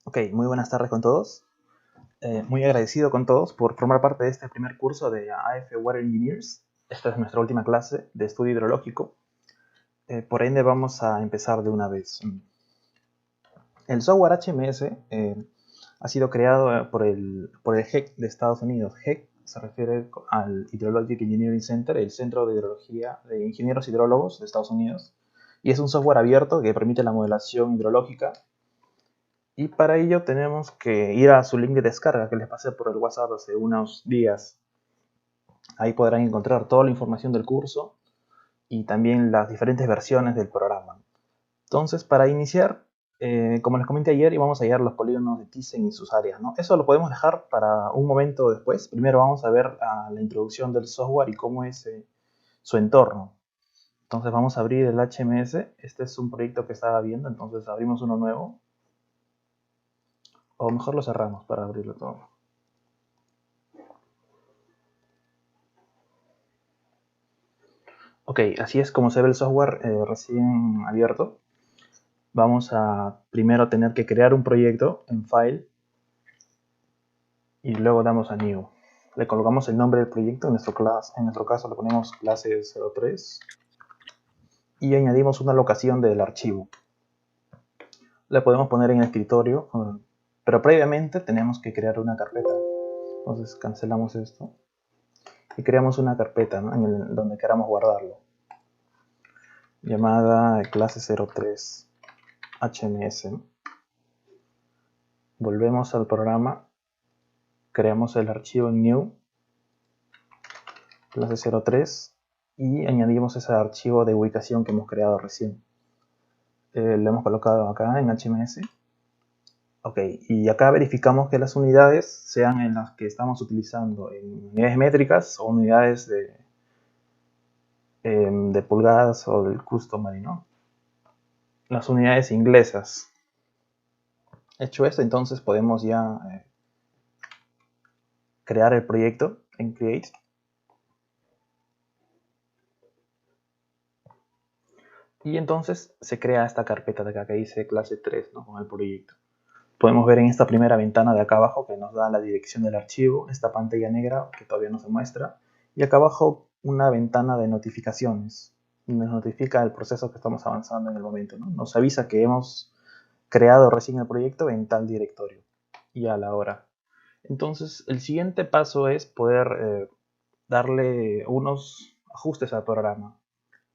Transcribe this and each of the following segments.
Ok, muy buenas tardes con todos. Muy agradecido con todos por formar parte de este primer curso de AF Water Engineers. Esta es nuestra última clase de estudio hidrológico. Por ende vamos a empezar de una vez. El software HMS ha sido creado por el HEC de Estados Unidos. HEC se refiere al Hydrologic Engineering Center, el Centro de Hidrología de Ingenieros Hidrólogos de Estados Unidos. Y es un software abierto que permite la modelación hidrológica. Y para ello tenemos que ir a su link de descarga que les pasé por el WhatsApp hace unos días. Ahí podrán encontrar toda la información del curso y también las diferentes versiones del programa. Entonces, para iniciar, como les comenté ayer, íbamos a hallar los polígonos de Thyssen y sus áreas, ¿no? Eso lo podemos dejar para un momento después. Primero vamos a ver la introducción del software y cómo es su entorno. Entonces vamos a abrir el HMS. Este es un proyecto que estaba viendo, entonces abrimos uno nuevo. O mejor lo cerramos para abrirlo todo. Ok, así es como se ve el software recién abierto. Vamos a primero tener que crear un proyecto en File y luego damos a New. Le colocamos el nombre del proyecto, en nuestro caso le ponemos clase 03 y añadimos una locación del archivo. Le podemos poner en el escritorio, pero previamente tenemos que crear una carpeta. Entonces cancelamos esto y creamos una carpeta, ¿no? Donde queramos guardarlo, llamada clase 03 HMS. Volvemos al programa, creamos el archivo en New, clase 03, y añadimos ese archivo de ubicación que hemos creado recién. Lo hemos colocado acá en HMS. Ok, y acá verificamos que las unidades sean en las que estamos utilizando, en unidades métricas o unidades de pulgadas o del customary, ¿no? Las unidades inglesas. Hecho esto, entonces podemos ya crear el proyecto en Create. Y entonces se crea esta carpeta de acá que dice clase 3, ¿no? Con el proyecto. Podemos ver en esta primera ventana de acá abajo que nos da la dirección del archivo, esta pantalla negra que todavía no se muestra, y acá abajo una ventana de notificaciones. Nos notifica el proceso que estamos avanzando en el momento, ¿no? Nos avisa que hemos creado recién el proyecto en tal directorio y a la hora. Entonces el siguiente paso es poder darle unos ajustes al programa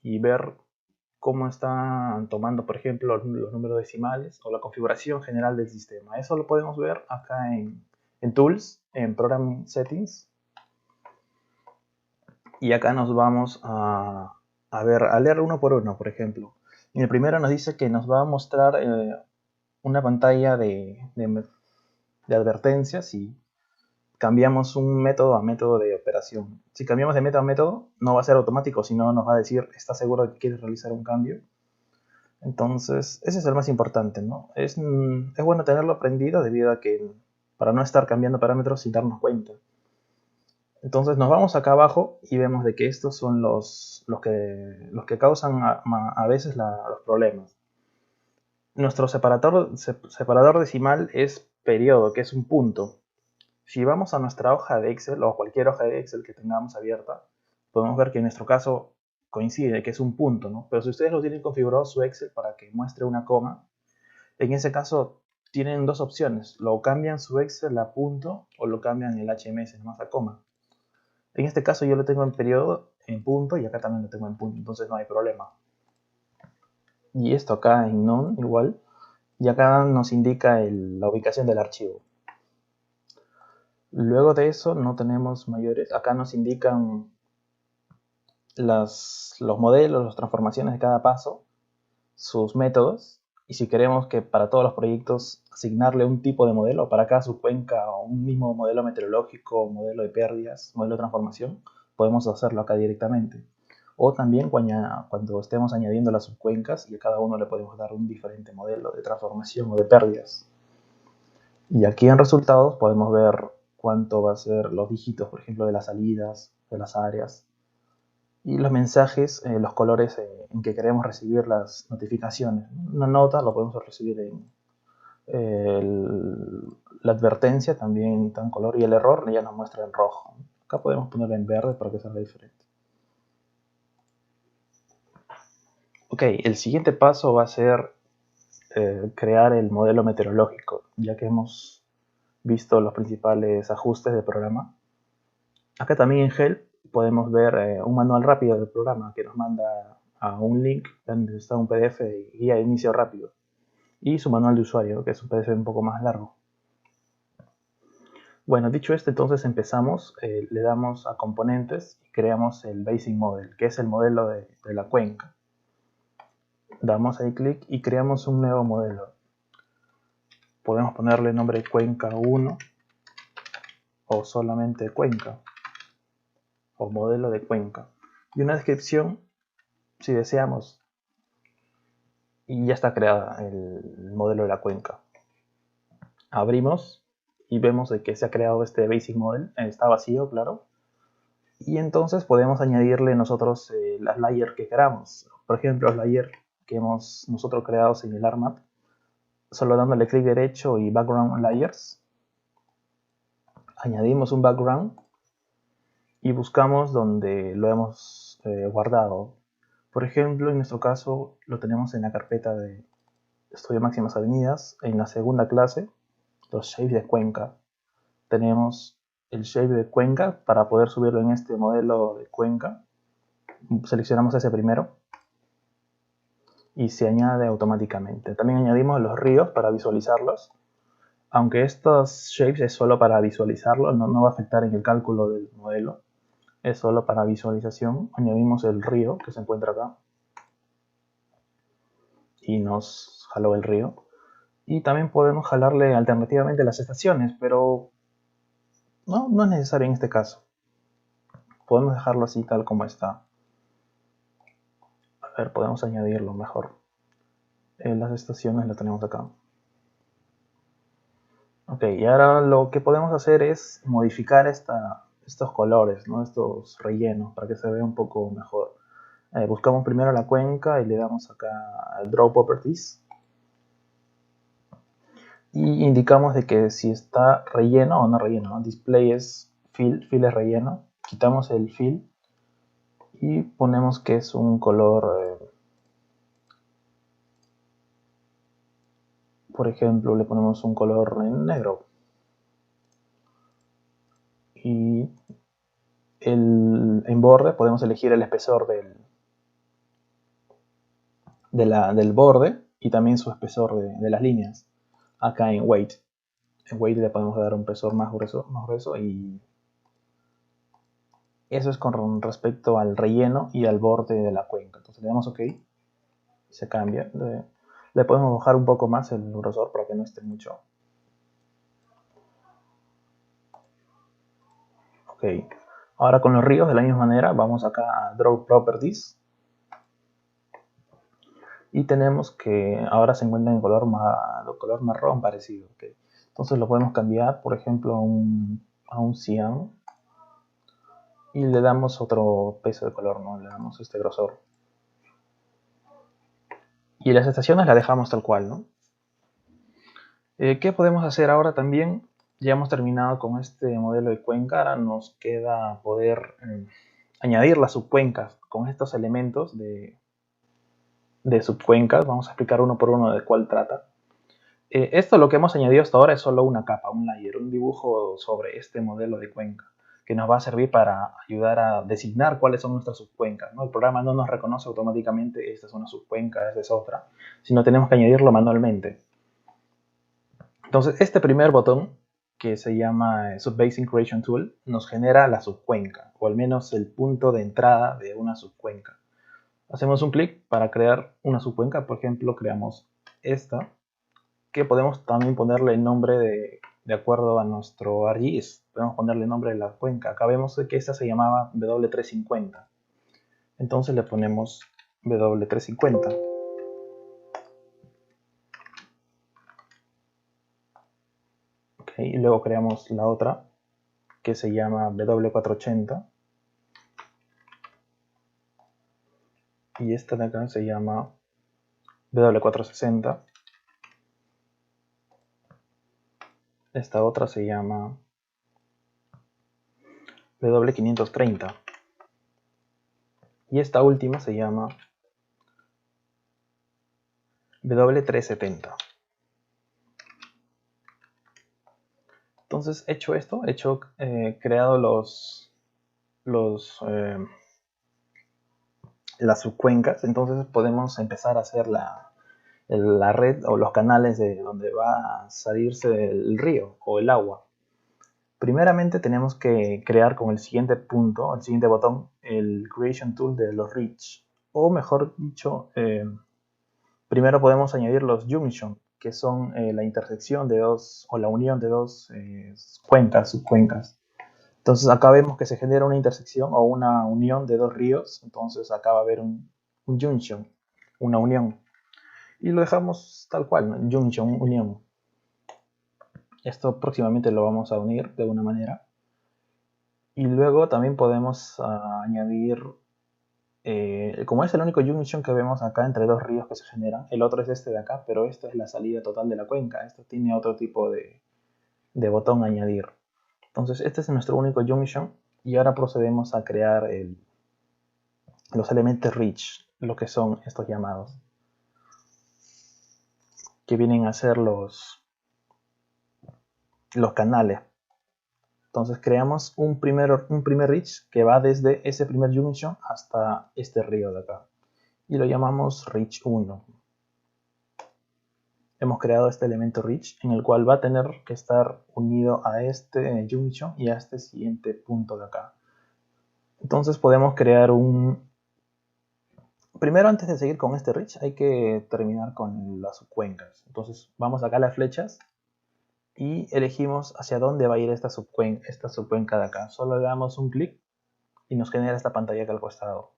y ver cómo están tomando, por ejemplo, los números decimales o la configuración general del sistema. Eso lo podemos ver acá en Tools, en Program Settings. Y acá nos vamos a leer uno por uno, por ejemplo. En el primero nos dice que nos va a mostrar una pantalla de advertencias si cambiamos un método a método de operación. Si cambiamos de método a método, no va a ser automático, sino nos va a decir, ¿estás seguro de que quieres realizar un cambio? Entonces, ese es el más importante, ¿no? Es bueno tenerlo aprendido debido a que para no estar cambiando parámetros sin darnos cuenta. Entonces nos vamos acá abajo y vemos de que estos son los que causan a veces los problemas. Nuestro separador decimal es periodo, que es un punto. Si vamos a nuestra hoja de Excel o cualquier hoja de Excel que tengamos abierta, podemos ver que en nuestro caso coincide, que es un punto, ¿no? Pero si ustedes lo tienen configurado su Excel para que muestre una coma, en ese caso tienen dos opciones. Lo cambian su Excel a punto o lo cambian el HMS nomás a coma. En este caso yo lo tengo en periodo, en punto, y acá también lo tengo en punto, entonces no hay problema. Y esto acá en none igual, y acá nos indica la ubicación del archivo. Luego de eso no tenemos mayores, acá nos indican los modelos, las transformaciones de cada paso, sus métodos, y si queremos que para todos los proyectos asignarle un tipo de modelo, para cada subcuenca o un mismo modelo meteorológico, modelo de pérdidas, modelo de transformación, podemos hacerlo acá directamente. O también cuando estemos añadiendo las subcuencas y a cada uno le podemos dar un diferente modelo de transformación o de pérdidas. Y aquí en resultados podemos ver cuánto va a ser los dígitos, por ejemplo, de las salidas, de las áreas, y los mensajes, los colores en que queremos recibir las notificaciones. Una nota lo podemos recibir la advertencia también está en color y el error ya nos muestra en rojo. Acá podemos ponerlo en verde para que salga diferente. Ok, el siguiente paso va a ser crear el modelo meteorológico, ya que hemos visto los principales ajustes del programa. Acá también en Help podemos ver un manual rápido del programa que nos manda a un link donde está un PDF de guía de inicio rápido y su manual de usuario, que es un PDF un poco más largo. Bueno, dicho esto, entonces empezamos, le damos a componentes y creamos el Basic Model, que es el modelo de la cuenca. Damos ahí clic y creamos un nuevo modelo. Podemos ponerle nombre cuenca 1 o solamente cuenca o modelo de cuenca. Y una descripción si deseamos. Y ya está creada el modelo de la cuenca. Abrimos y vemos de que se ha creado este Basic Model. Está vacío, claro. Y entonces podemos añadirle nosotros las layers que queramos. Por ejemplo, los layers que hemos nosotros creado en el ARMAP, solo dándole clic derecho y Background Layers, añadimos un background y buscamos donde lo hemos guardado. Por ejemplo, en nuestro caso lo tenemos en la carpeta de Estudio Máximas Avenidas, en la segunda clase, los shapes de cuenca. Tenemos el shape de cuenca para poder subirlo en este modelo de cuenca. Seleccionamos ese primero y se añade automáticamente. También añadimos los ríos para visualizarlos. Aunque estos shapes es solo para visualizarlo, no va a afectar en el cálculo del modelo. Es solo para visualización. Añadimos el río que se encuentra acá. Y nos jaló el río. Y también podemos jalarle alternativamente las estaciones, pero no es necesario en este caso. Podemos dejarlo así tal como está. A ver, podemos añadirlo mejor. Las estaciones las tenemos acá. Ok, y ahora lo que podemos hacer es modificar estos colores, ¿no? Estos rellenos, para que se vea un poco mejor. Buscamos primero la cuenca y le damos acá a Draw Properties. Y indicamos de que si está relleno o no relleno, ¿no? Display es fill es relleno. Quitamos el fill y ponemos que es un color, por ejemplo, le ponemos un color negro. Y en borde podemos elegir el espesor del borde y también su espesor de las líneas. Acá en Weight. En Weight le podemos dar un espesor más grueso y eso es con respecto al relleno y al borde de la cuenca. Entonces le damos OK y se cambia. Le podemos bajar un poco más el grosor para que no esté mucho. Ok. Ahora con los ríos de la misma manera vamos acá a Draw Properties. Y tenemos que ahora se encuentra en color marrón parecido. Okay. Entonces lo podemos cambiar, por ejemplo, a un cian. Y le damos otro peso de color, ¿no? Le damos este grosor. Y las estaciones las dejamos tal cual, ¿no? ¿Qué podemos hacer ahora también? Ya hemos terminado con este modelo de cuenca. Ahora nos queda poder añadir las subcuencas con estos elementos de subcuencas. Vamos a explicar uno por uno de cuál trata. Esto lo que hemos añadido hasta ahora es solo una capa, un layer, un dibujo sobre este modelo de cuenca que nos va a servir para ayudar a designar cuáles son nuestras subcuencas, ¿no? El programa no nos reconoce automáticamente esta es una subcuenca, esta es otra, sino tenemos que añadirlo manualmente. Entonces, este primer botón, que se llama Subbasing Creation Tool, nos genera la subcuenca, o al menos el punto de entrada de una subcuenca. Hacemos un clic para crear una subcuenca, por ejemplo, creamos esta, que podemos también ponerle el nombre de acuerdo a nuestro ArcGIS. Podemos ponerle el nombre de la cuenca. Acá vemos que esta se llamaba W350. Entonces le ponemos W350. Okay, y luego creamos la otra que se llama W480. Y esta de acá se llama W460. esta otra se llama W530 y esta última se llama W370. Entonces, hecho esto, creado las subcuencas, entonces podemos empezar a hacer la red o los canales de donde va a salirse el río o el agua. Primeramente tenemos que crear con el siguiente punto, el siguiente botón, el Creation Tool de los Reach. O mejor dicho, primero podemos añadir los Junction, que son la intersección de dos, o la unión de dos cuencas, subcuencas. Entonces acá vemos que se genera una intersección o una unión de dos ríos. Entonces acá va a haber un junction, una unión. Y lo dejamos tal cual, ¿no? Junction, unión. Esto próximamente lo vamos a unir de una manera. Y luego también podemos añadir, como es el único junction que vemos acá entre dos ríos que se generan, el otro es este de acá, pero esta es la salida total de la cuenca. Esto tiene otro tipo de botón añadir. Entonces este es nuestro único junction y ahora procedemos a crear los elementos reach, lo que son estos llamados, que vienen a ser los canales. Entonces creamos un primer reach que va desde ese primer junction hasta este río de acá y lo llamamos reach 1. Hemos creado este elemento reach en el cual va a tener que estar unido a este junction y a este siguiente punto de acá. Entonces podemos crear primero, antes de seguir con este reach, hay que terminar con las subcuencas. Entonces vamos acá a las flechas y elegimos hacia dónde va a ir esta subcuenca de acá. Solo le damos un clic y nos genera esta pantalla acá al costado.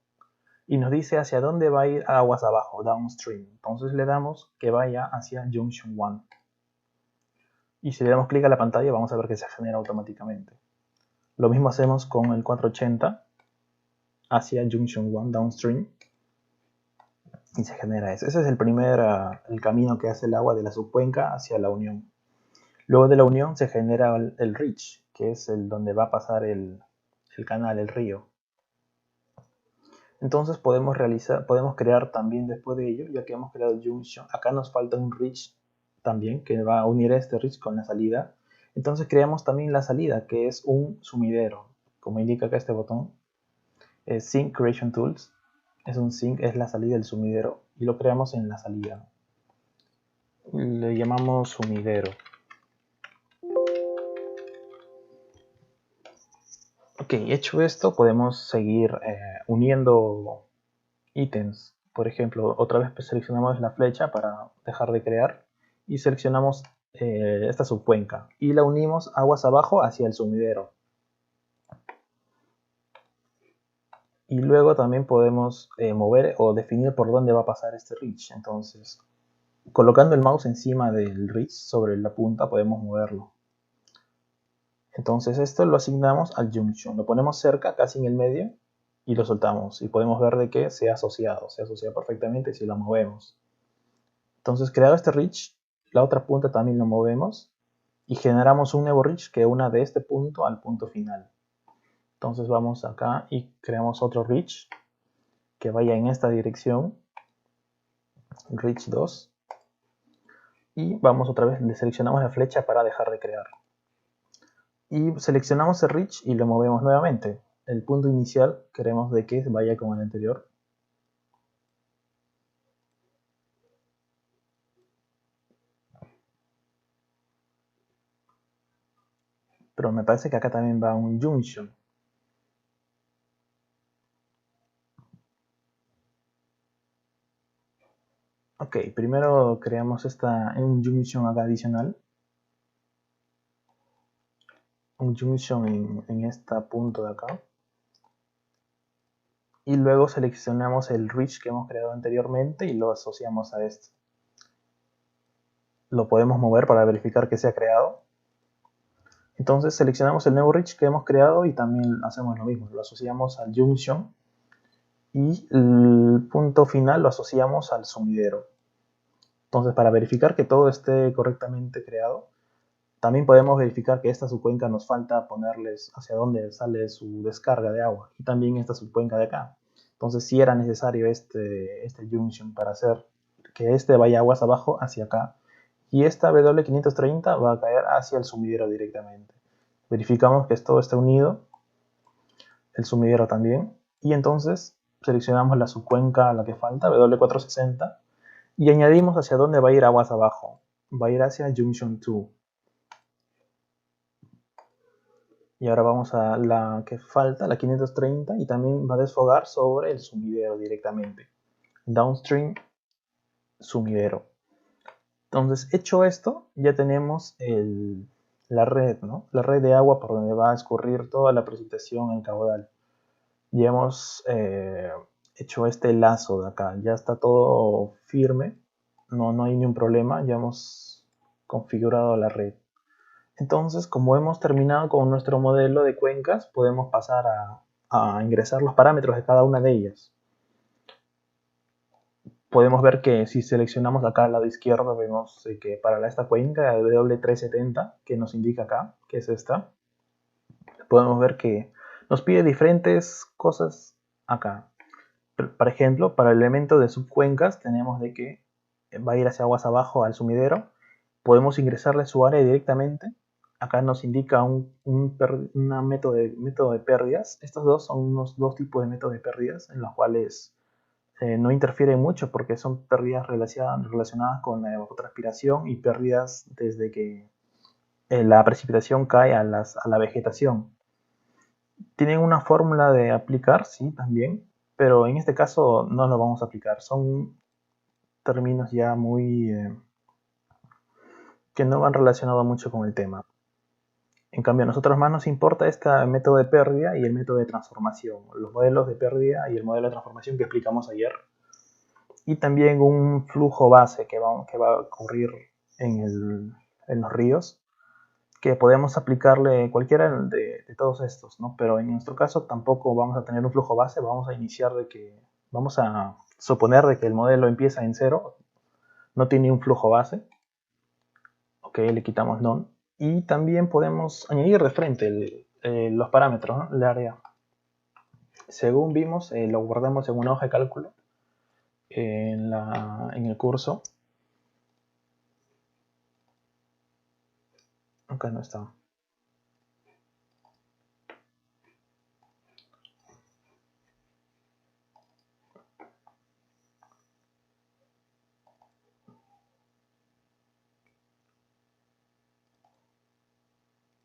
Y nos dice hacia dónde va a ir aguas abajo, downstream. Entonces le damos que vaya hacia Junction 1. Y si le damos clic a la pantalla vamos a ver que se genera automáticamente. Lo mismo hacemos con el 480 hacia Junction 1 downstream. Y se genera eso. Ese es el camino que hace el agua de la subcuenca hacia la unión. Luego de la unión se genera el reach, que es donde va a pasar el canal, el río. Entonces podemos crear también después de ello, ya que hemos creado el junction, acá nos falta un reach también, que va a unir este reach con la salida. Entonces creamos también la salida, que es un sumidero, como indica acá este botón, es Sync Creation Tools, es un sync, es la salida del sumidero, y lo creamos en la salida. Le llamamos sumidero. Ok, hecho esto, podemos seguir uniendo ítems. Por ejemplo, otra vez seleccionamos la flecha para dejar de crear y seleccionamos esta subcuenca y la unimos aguas abajo hacia el sumidero. Y luego también podemos mover o definir por dónde va a pasar este reach. Entonces, colocando el mouse encima del reach sobre la punta podemos moverlo. Entonces esto lo asignamos al junction, lo ponemos cerca, casi en el medio, y lo soltamos. Y podemos ver de que se asocia perfectamente si lo movemos. Entonces, creado este reach, la otra punta también lo movemos y generamos un nuevo reach que una de este punto al punto final. Entonces vamos acá y creamos otro reach que vaya en esta dirección, reach 2. Y vamos otra vez, le seleccionamos la flecha para dejar de crear. Y seleccionamos el reach y lo movemos nuevamente. El punto inicial queremos de que vaya como el anterior. Pero me parece que acá también va un junction. Ok, primero creamos un junction acá adicional. Un junction en este punto de acá. Y luego seleccionamos el reach que hemos creado anteriormente y lo asociamos a este. Lo podemos mover para verificar que se ha creado. Entonces seleccionamos el nuevo reach que hemos creado y también hacemos lo mismo. Lo asociamos al junction y el punto final lo asociamos al sumidero. Entonces, para verificar que todo esté correctamente creado, También podemos verificar que esta subcuenca nos falta ponerles hacia dónde sale su descarga de agua, y también esta subcuenca de acá. Entonces sí era necesario este junction para hacer que este vaya aguas abajo hacia acá, y esta W530 va a caer hacia el sumidero directamente. Verificamos que todo esté unido, el sumidero también, y entonces seleccionamos la subcuenca a la que falta, W460, y añadimos hacia dónde va a ir aguas abajo. Va a ir hacia Junction 2. Y ahora vamos a la que falta, la 530, y también va a desfogar sobre el sumidero directamente. Downstream, sumidero. Entonces, hecho esto, ya tenemos la red, ¿no? La red de agua por donde va a escurrir toda la precipitación en caudal. Ya hemos hecho este lazo de acá, ya está todo firme, no hay ningún problema, ya hemos configurado la red. Entonces, como hemos terminado con nuestro modelo de cuencas, podemos pasar a ingresar los parámetros de cada una de ellas. Podemos ver que si seleccionamos acá al lado izquierdo, vemos que para esta cuenca W370, que nos indica acá, que es esta, podemos ver que nos pide diferentes cosas acá. Por ejemplo, para el elemento de subcuencas tenemos de que va a ir hacia aguas abajo al sumidero. Podemos ingresarle su área directamente. Acá nos indica un método de pérdidas. Estos dos son unos dos tipos de métodos de pérdidas en los cuales no interfieren mucho porque son pérdidas relacionadas con la evapotranspiración y pérdidas desde que la precipitación cae a la vegetación. Tienen una fórmula de aplicar, sí, también, pero en este caso no lo vamos a aplicar. Son términos ya muy que no van relacionados mucho con el tema. En cambio, a nosotros más nos importa este método de pérdida y el método de transformación, los modelos de pérdida y el modelo de transformación que explicamos ayer. Y también un flujo base que va a ocurrir en los ríos, que podemos aplicarle cualquiera de todos estos, ¿no? Pero en nuestro caso tampoco vamos a tener un flujo base, vamos a suponer de que el modelo empieza en 0, no tiene un flujo base. Ok, le quitamos none. Y también podemos añadir de frente los parámetros, ¿no? El área. Según vimos, lo guardamos en una hoja de cálculo en el curso. Acá no está.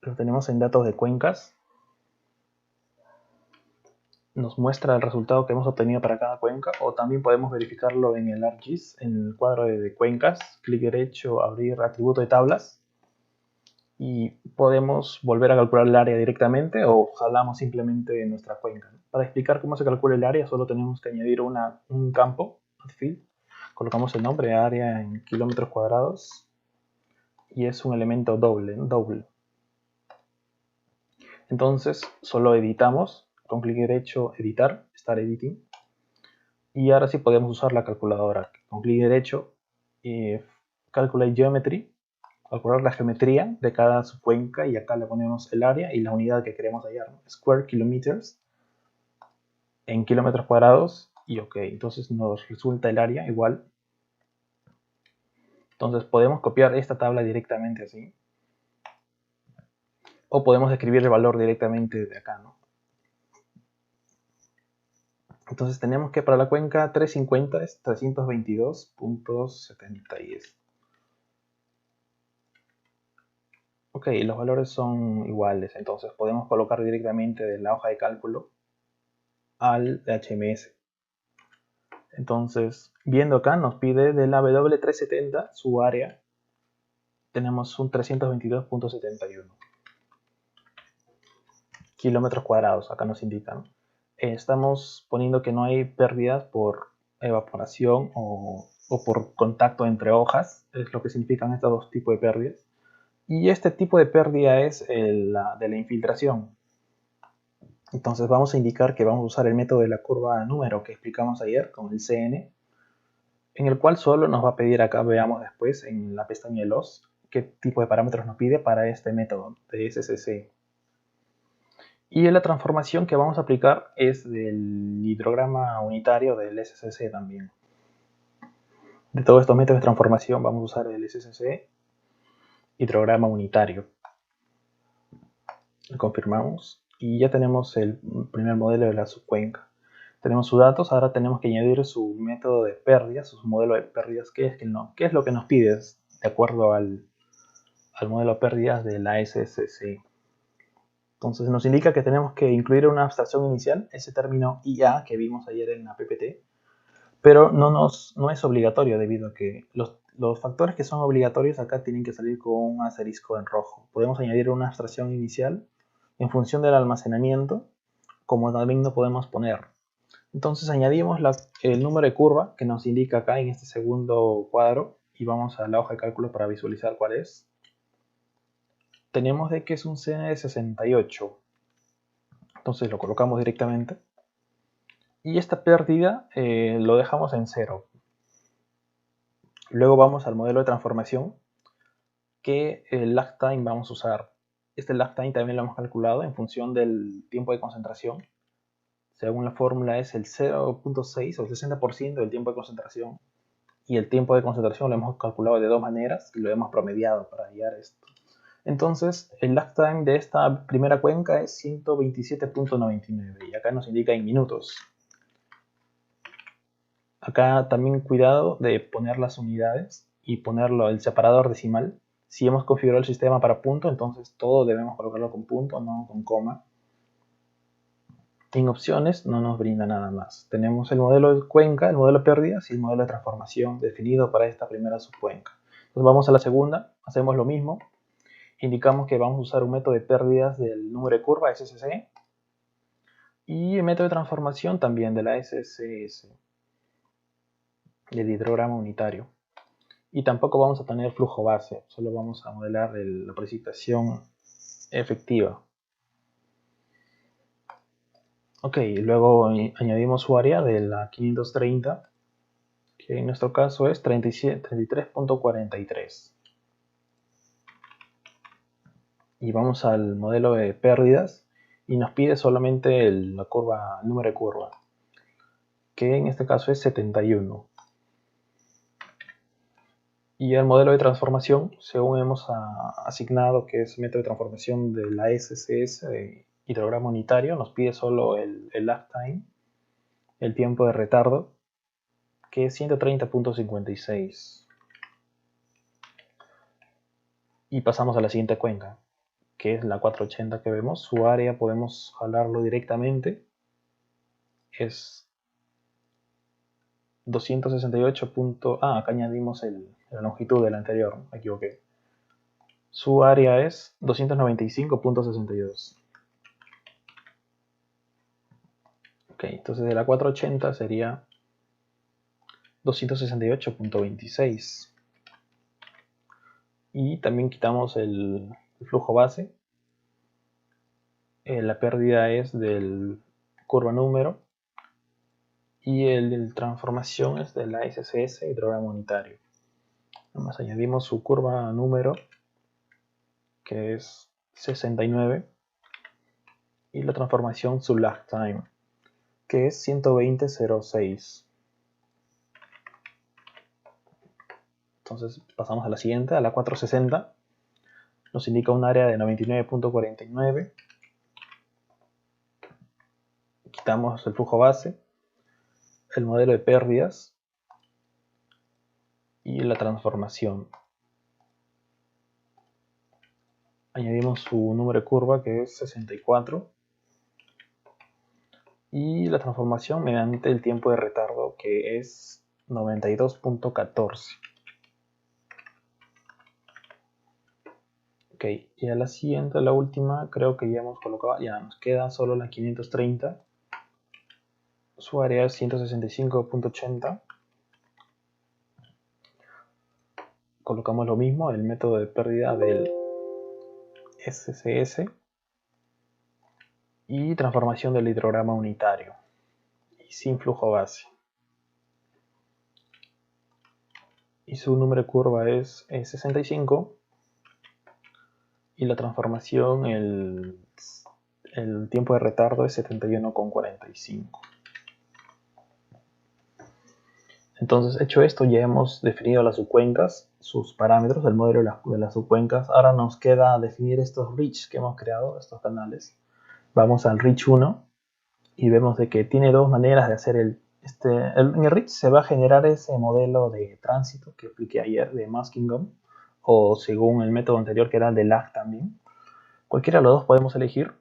Lo tenemos en datos de cuencas. Nos muestra el resultado que hemos obtenido para cada cuenca, o también podemos verificarlo en el ArcGIS, en el cuadro de cuencas. Clic derecho, abrir atributo de tablas, y podemos volver a calcular el área directamente o jalamos simplemente nuestra cuenca. Para explicar cómo se calcula el área solo tenemos que añadir un campo, field. Colocamos el nombre, área en kilómetros cuadrados, y es un elemento doble. Entonces solo editamos con clic derecho, editar, Start Editing, y ahora sí podemos usar la calculadora. Con clic derecho, Calculate Geometry, calcular la geometría de cada subcuenca, y acá le ponemos el área y la unidad que queremos hallar, ¿no? Square kilometers en kilómetros cuadrados, y ok, entonces nos resulta el área igual. Entonces podemos copiar esta tabla directamente así, o podemos escribir el valor directamente de acá, ¿no? Entonces tenemos que para la cuenca 350 es 322.70. Ok, los valores son iguales, entonces podemos colocar directamente de la hoja de cálculo al HMS. Entonces, viendo acá, nos pide de la W370 su área. Tenemos un 322.71 kilómetros cuadrados, acá nos indican. Estamos poniendo que no hay pérdidas por evaporación o por contacto entre hojas, es lo que significan estos dos tipos de pérdidas. Y este tipo de pérdida es la de la infiltración. Entonces vamos a indicar que vamos a usar el método de la curva número que explicamos ayer con el CN, en el cual solo nos va a pedir acá, veamos después en la pestaña de los, qué tipo de parámetros nos pide para este método de SCC. Y la transformación que vamos a aplicar es del hidrograma unitario del SCC también. De todos estos métodos de transformación vamos a usar el SCC, hidrograma unitario. Lo confirmamos y ya tenemos el primer modelo de la subcuenca. Tenemos sus datos, ahora tenemos que añadir su método de pérdidas, su modelo de pérdidas, qué es lo que nos pide de acuerdo al modelo de pérdidas de la SCC. Entonces nos indica que tenemos que incluir una abstracción inicial, ese término IA que vimos ayer en la PPT, pero no es obligatorio debido a que los factores que son obligatorios acá tienen que salir con un asterisco en rojo. Podemos añadir una abstracción inicial en función del almacenamiento, como también no podemos poner. Entonces añadimos el número de curva que nos indica acá en este segundo cuadro y vamos a la hoja de cálculo para visualizar cuál es. Tenemos de que es un CN de 68. Entonces lo colocamos directamente. Y esta pérdida lo dejamos en 0. Luego vamos al modelo de transformación que el lag time vamos a usar. Este lag time también lo hemos calculado en función del tiempo de concentración. Según la fórmula es el 0.6 o el 60% del tiempo de concentración. Y el tiempo de concentración lo hemos calculado de dos maneras y lo hemos promediado para hallar esto. Entonces, el lag time de esta primera cuenca es 127.99 y acá nos indica en minutos. Acá también cuidado de poner las unidades y ponerlo el separador decimal. Si hemos configurado el sistema para punto, entonces todo debemos colocarlo con punto, no con coma. En opciones no nos brinda nada más. Tenemos el modelo de cuenca, el modelo de pérdidas y el modelo de transformación definido para esta primera subcuenca. Entonces vamos a la segunda, hacemos lo mismo. Indicamos que vamos a usar un método de pérdidas del número de curva SCC y el método de transformación también de la SCS, del hidrograma unitario. Y tampoco vamos a tener flujo base, solo vamos a modelar la precipitación efectiva. Ok, luego añadimos su área de la 530, que en nuestro caso es 33.43. Y vamos al modelo de pérdidas y nos pide solamente el número de curva, que en este caso es 71. Y el modelo de transformación, según hemos asignado que es método de transformación de la SCS de hidrograma unitario, nos pide solo el lag time, el tiempo de retardo, que es 130.56. Y pasamos a la siguiente cuenca, que es la 480 que vemos. Su área podemos jalarlo directamente. Es 268. Acá añadimos la longitud del anterior, me equivoqué. Su área es 295.62. Ok, entonces de la 480 sería 268.26. Y también quitamos el flujo base. La pérdida es del curva número. Y el transformación es de la SCS hidrograma unitario. Además añadimos su curva número, que es 69. Y la transformación su lag time, que es 120.06. Entonces pasamos a la siguiente, a la 460. Nos indica un área de 99.49. Quitamos el flujo base, el modelo de pérdidas y la transformación. Añadimos su número de curva, que es 64. Y la transformación mediante el tiempo de retardo, que es 92.14. Ok, y a la siguiente, la última, creo que ya hemos colocado, ya nos queda solo la 530. Su área es 165.80. Colocamos lo mismo, el método de pérdida del SCS y transformación del hidrograma unitario y sin flujo base. Y su número de curva es 65. y la transformación, el tiempo de retardo es 71,45. Entonces, hecho esto, ya hemos definido las subcuencas, sus parámetros, el modelo de las subcuencas. Ahora nos queda definir estos reach que hemos creado, estos canales. Vamos al reach 1 y vemos de que tiene dos maneras de hacer en el reach se va a generar ese modelo de tránsito que expliqué ayer de Muskingum, o según el método anterior que era el de lag también. Cualquiera de los dos podemos elegir.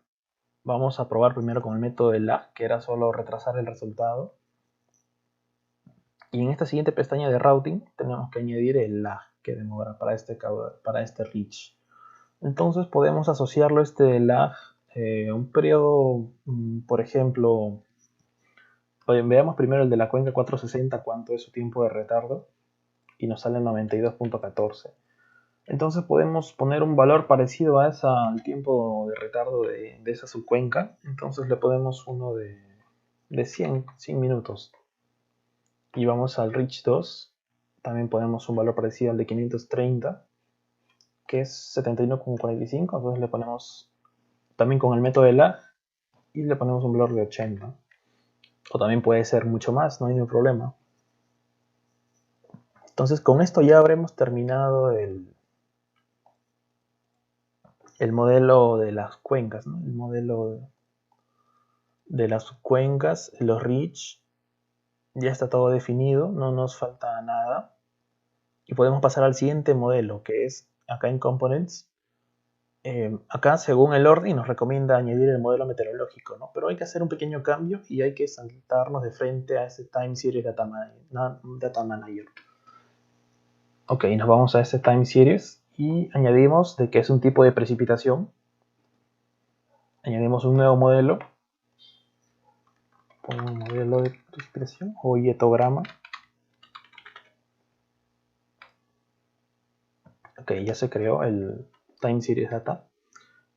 Vamos a probar primero con el método de lag, que era solo retrasar el resultado. Y en esta siguiente pestaña de routing tenemos que añadir el lag que demora para este reach. Entonces podemos asociarlo este lag a un periodo, por ejemplo, veamos primero el de la cuenca 460, cuánto es su tiempo de retardo, y nos sale 92.14. Entonces podemos poner un valor parecido al tiempo de retardo de esa subcuenca. Entonces le ponemos uno de 100 minutos. Y vamos al reach 2. También ponemos un valor parecido al de 530, que es 71,45. Entonces le ponemos también con el método de lag y le ponemos un valor de 80. O también puede ser mucho más, no hay ningún problema. Entonces con esto ya habremos terminado el modelo de las cuencas, ¿no? El modelo de las cuencas, los reach, ya está todo definido, no nos falta nada. Y podemos pasar al siguiente modelo, que es acá en Components. Acá, según el orden, nos recomienda añadir el modelo meteorológico, ¿no? Pero hay que hacer un pequeño cambio y hay que saltarnos de frente a ese Time Series Data Manager. Ok, nos vamos a este Time Series y añadimos de que es un tipo de precipitación. Añadimos un nuevo modelo. Pongo un modelo de precipitación o hietograma. Ok, ya se creó el Time Series Data.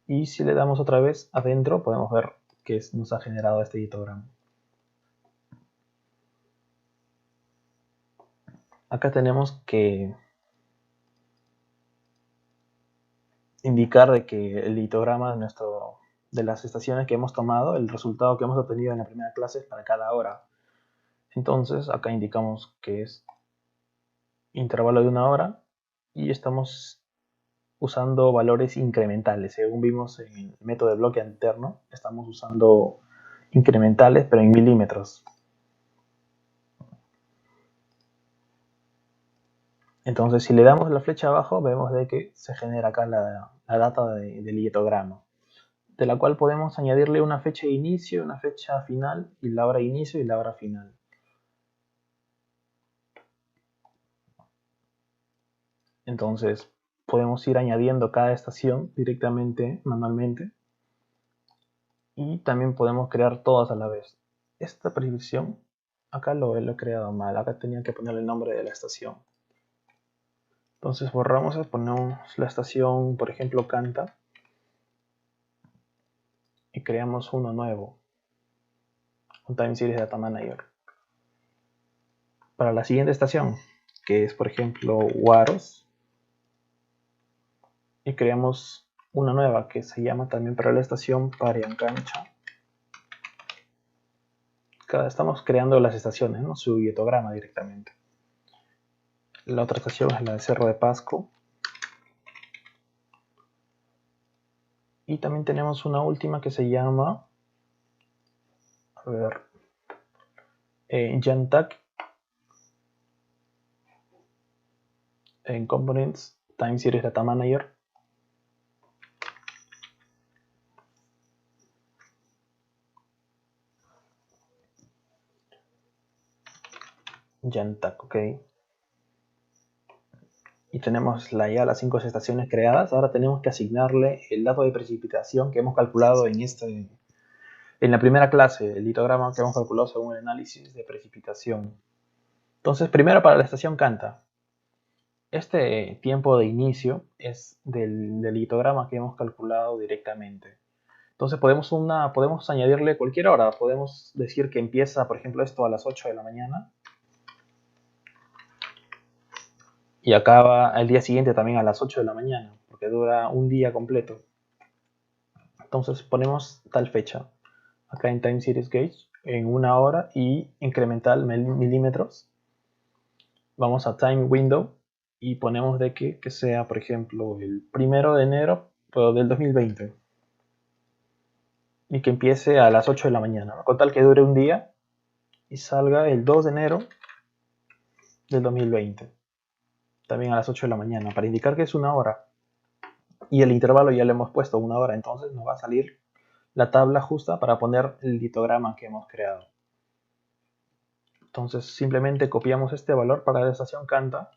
Y si le damos otra vez adentro, podemos ver que nos ha generado este hietograma. Acá tenemos que indicar de que el hitograma de las estaciones que hemos tomado, el resultado que hemos obtenido en la primera clase es para cada hora. Entonces acá indicamos que es intervalo de 1 hora y estamos usando valores incrementales. Según vimos en el método de bloque alterno, estamos usando incrementales pero en milímetros. Entonces si le damos la flecha abajo vemos de que se genera acá la data del hietograma, de la cual podemos añadirle una fecha de inicio, una fecha final y la hora de inicio y la hora final. Entonces podemos ir añadiendo cada estación directamente, manualmente, y también podemos crear todas a la vez. Esta prescripción, acá lo he creado mal, acá tenía que ponerle el nombre de la estación. Entonces borramos y ponemos la estación, por ejemplo, Canta, y creamos uno nuevo, un Time Series Data Manager. Para la siguiente estación, que es por ejemplo Huaros, y creamos una nueva que se llama también para la estación Pariancancha. Estamos creando las estaciones, ¿no? Su hietograma directamente. La otra estación es la de Cerro de Pasco. Y también tenemos una última que se llama, a ver, Yantak, en Components, Time Series Data Manager. Yantak, ok. Y tenemos ya las 5 estaciones creadas. Ahora tenemos que asignarle el dato de precipitación que hemos calculado en la primera clase, el litograma que hemos calculado según el análisis de precipitación. Entonces, primero para la estación Canta. Este tiempo de inicio es del litograma que hemos calculado directamente. Entonces podemos añadirle cualquier hora. Podemos decir que empieza, por ejemplo, esto a las 8 de la mañana. Y acaba el día siguiente también a las 8 de la mañana. porque dura un día completo. Entonces ponemos tal fecha acá en Time Series Gauge en 1 hora y incremental milímetros. Vamos a Time Window y ponemos de que sea, por ejemplo, el 1 de enero del 2020 y que empiece a las 8 de la mañana, ¿no? Con tal que dure un día y salga el 2 de enero del 2020, también a las 8 de la mañana, para indicar que es 1 hora. Y el intervalo ya le hemos puesto 1 hora, entonces nos va a salir la tabla justa para poner el litograma que hemos creado. Entonces simplemente copiamos este valor para la estación Canta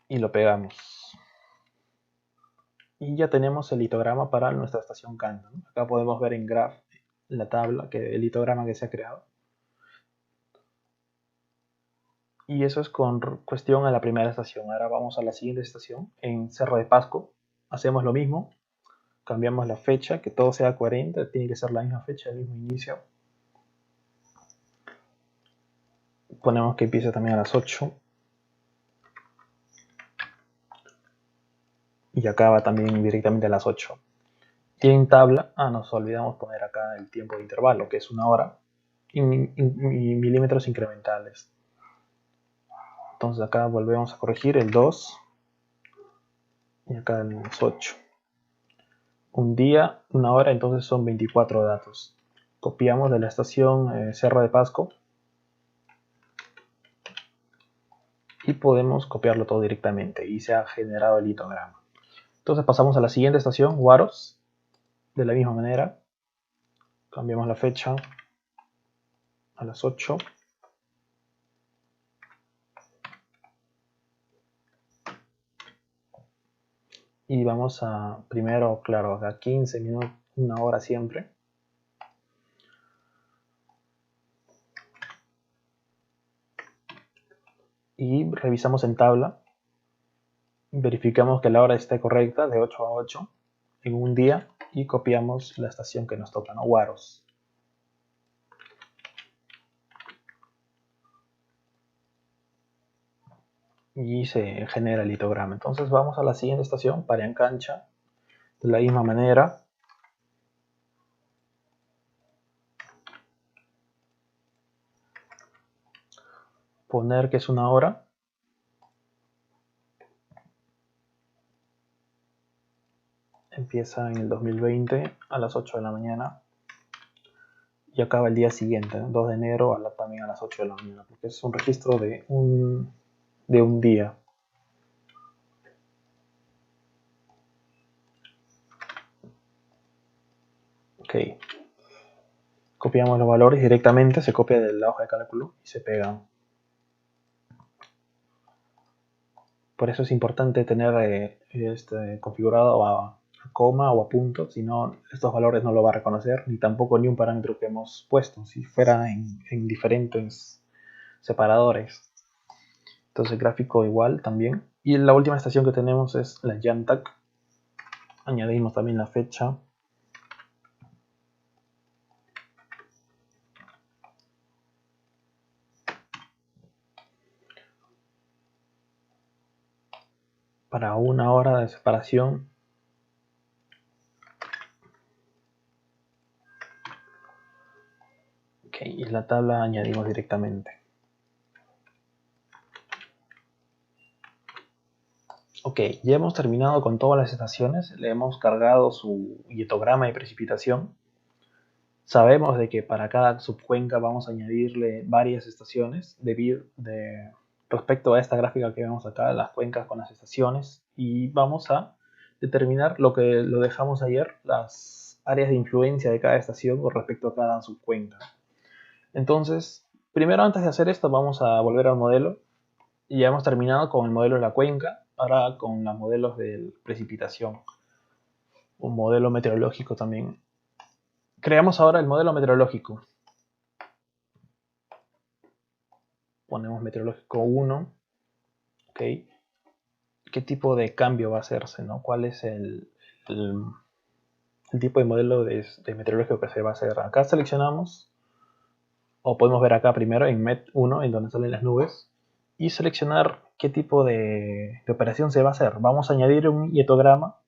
y lo pegamos. Y ya tenemos el litograma para nuestra estación Canta, ¿no? Acá podemos ver en Graph la tabla, el litograma que se ha creado. Y eso es con cuestión a la primera estación. Ahora vamos a la siguiente estación, en Cerro de Pasco. Hacemos lo mismo, cambiamos la fecha, que todo sea coherente, tiene que ser la misma fecha, el mismo inicio. Ponemos que empiece también a las 8. Y acaba también directamente a las 8. Y en tabla, nos olvidamos poner acá el tiempo de intervalo, que es 1 hora, y milímetros incrementales. Entonces acá volvemos a corregir el 2 y acá el 8. Un día, 1 hora, entonces son 24 datos. Copiamos de la estación Cerro de Pasco y podemos copiarlo todo directamente y se ha generado el litograma. Entonces pasamos a la siguiente estación, Huaros, de la misma manera. Cambiamos la fecha a las 8. Y vamos a, primero, claro, acá 15 minutos, 1 hora siempre. Y revisamos en tabla. Verificamos que la hora esté correcta, de 8 a 8, en un día. Y copiamos la estación que nos toca, ¿no? Huaros. Y se genera el litograma. Entonces vamos a la siguiente estación, Pariancancha, de la misma manera. Poner que es 1 hora. Empieza en el 2020 a las 8 de la mañana. Y acaba el día siguiente, 2 de enero, también a las 8 de la mañana, porque es un registro de un día. Ok. Copiamos los valores directamente, se copia de la hoja de cálculo y se pega. Por eso es importante tener configurado a coma o a punto, si no estos valores no lo va a reconocer, ni tampoco ni un parámetro que hemos puesto, si fuera en diferentes separadores. Entonces gráfico igual también. Y la última estación que tenemos es la Yantac. Añadimos también la fecha. Para 1 hora de separación. Ok, y la tabla añadimos directamente. Ok, ya hemos terminado con todas las estaciones, le hemos cargado su hietograma de precipitación. Sabemos de que para cada subcuenca vamos a añadirle varias estaciones respecto a esta gráfica que vemos acá, las cuencas con las estaciones, y vamos a determinar lo que lo dejamos ayer, las áreas de influencia de cada estación con respecto a cada subcuenca. Entonces, primero antes de hacer esto vamos a volver al modelo. Y ya hemos terminado con el modelo de la cuenca, ahora con los modelos de precipitación, un modelo meteorológico también. Creamos ahora el modelo meteorológico. Ponemos meteorológico 1. ¿Ok? ¿Qué tipo de cambio va a hacerse? ¿No? ¿Cuál es el tipo de modelo de meteorológico que se va a hacer? Acá seleccionamos, o podemos ver acá primero en MET 1, en donde salen las nubes, y seleccionar qué tipo de operación se va a hacer. ¿Vamos a añadir un hietograma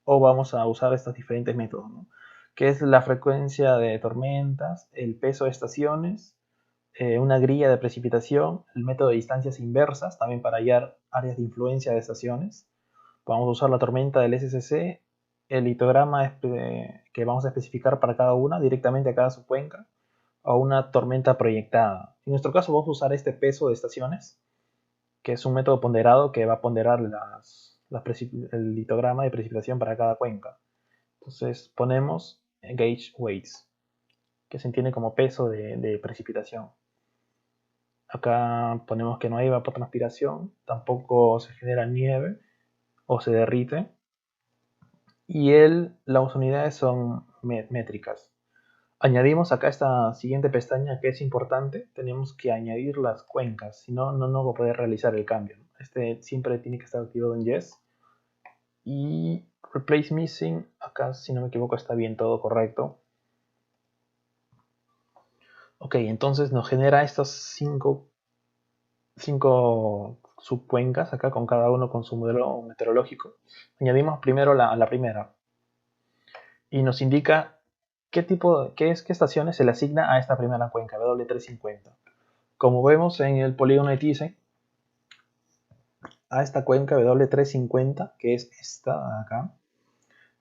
o vamos a usar estos diferentes métodos, ¿no? Que es la frecuencia de tormentas, el peso de estaciones, una grilla de precipitación, el método de distancias inversas, también para hallar áreas de influencia de estaciones. Vamos a usar la tormenta del SCC, el litograma que vamos a especificar para cada una, directamente a cada subcuenca, o una tormenta proyectada. En nuestro caso vamos a usar este peso de estaciones, que es un método ponderado que va a ponderar el litograma de precipitación para cada cuenca. Entonces ponemos gauge weights, que se entiende como peso de precipitación. Acá ponemos que no hay evapotranspiración, tampoco se genera nieve o se derrite. Y las unidades son métricas. Añadimos acá esta siguiente pestaña que es importante. Tenemos que añadir las cuencas, si no, no va a poder realizar el cambio. Este siempre tiene que estar activado en Yes. Y Replace Missing, acá si no me equivoco está bien todo correcto. Ok, entonces nos genera estas cinco subcuencas acá con cada uno con su modelo meteorológico. Añadimos primero la primera y nos indica qué estaciones se le asigna a esta primera cuenca, W350. Como vemos en el polígono de Thyssen, a esta cuenca W350, que es esta acá,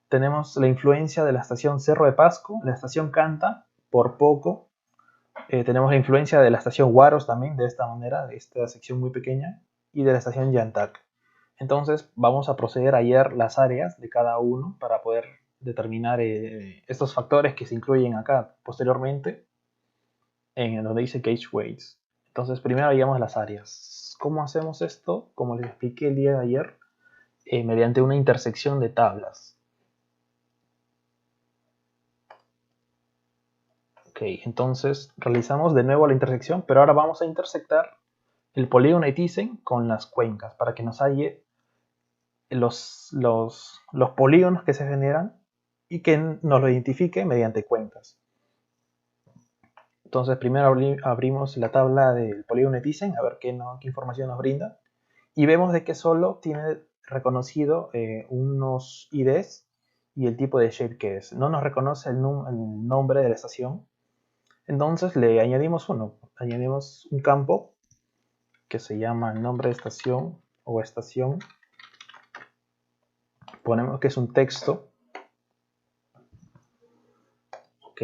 tenemos la influencia de la estación Cerro de Pasco, la estación Canta, por poco. Tenemos la influencia de la estación Huaros también, de esta manera, de esta sección muy pequeña, y de la estación Yantak. Entonces vamos a proceder a hallar las áreas de cada uno para poder determinar estos factores que se incluyen acá posteriormente en donde dice gauge weights. Entonces primero hallamos las áreas. ¿Cómo hacemos esto? Como les expliqué el día de ayer, mediante una intersección de tablas. Ok, entonces realizamos de nuevo la intersección, pero ahora vamos a intersectar el polígono de Thyssen con las cuencas para que nos halle los polígonos que se generan y que nos lo identifique mediante cuencas. Entonces primero abrimos la tabla del polígono de Thyssen a ver qué información nos brinda y vemos de que solo tiene reconocido unos IDs y el tipo de shape que es. No nos reconoce el nombre de la estación. Entonces le añadimos añadimos un campo que se llama nombre de estación o estación. Ponemos que es un texto. Ok.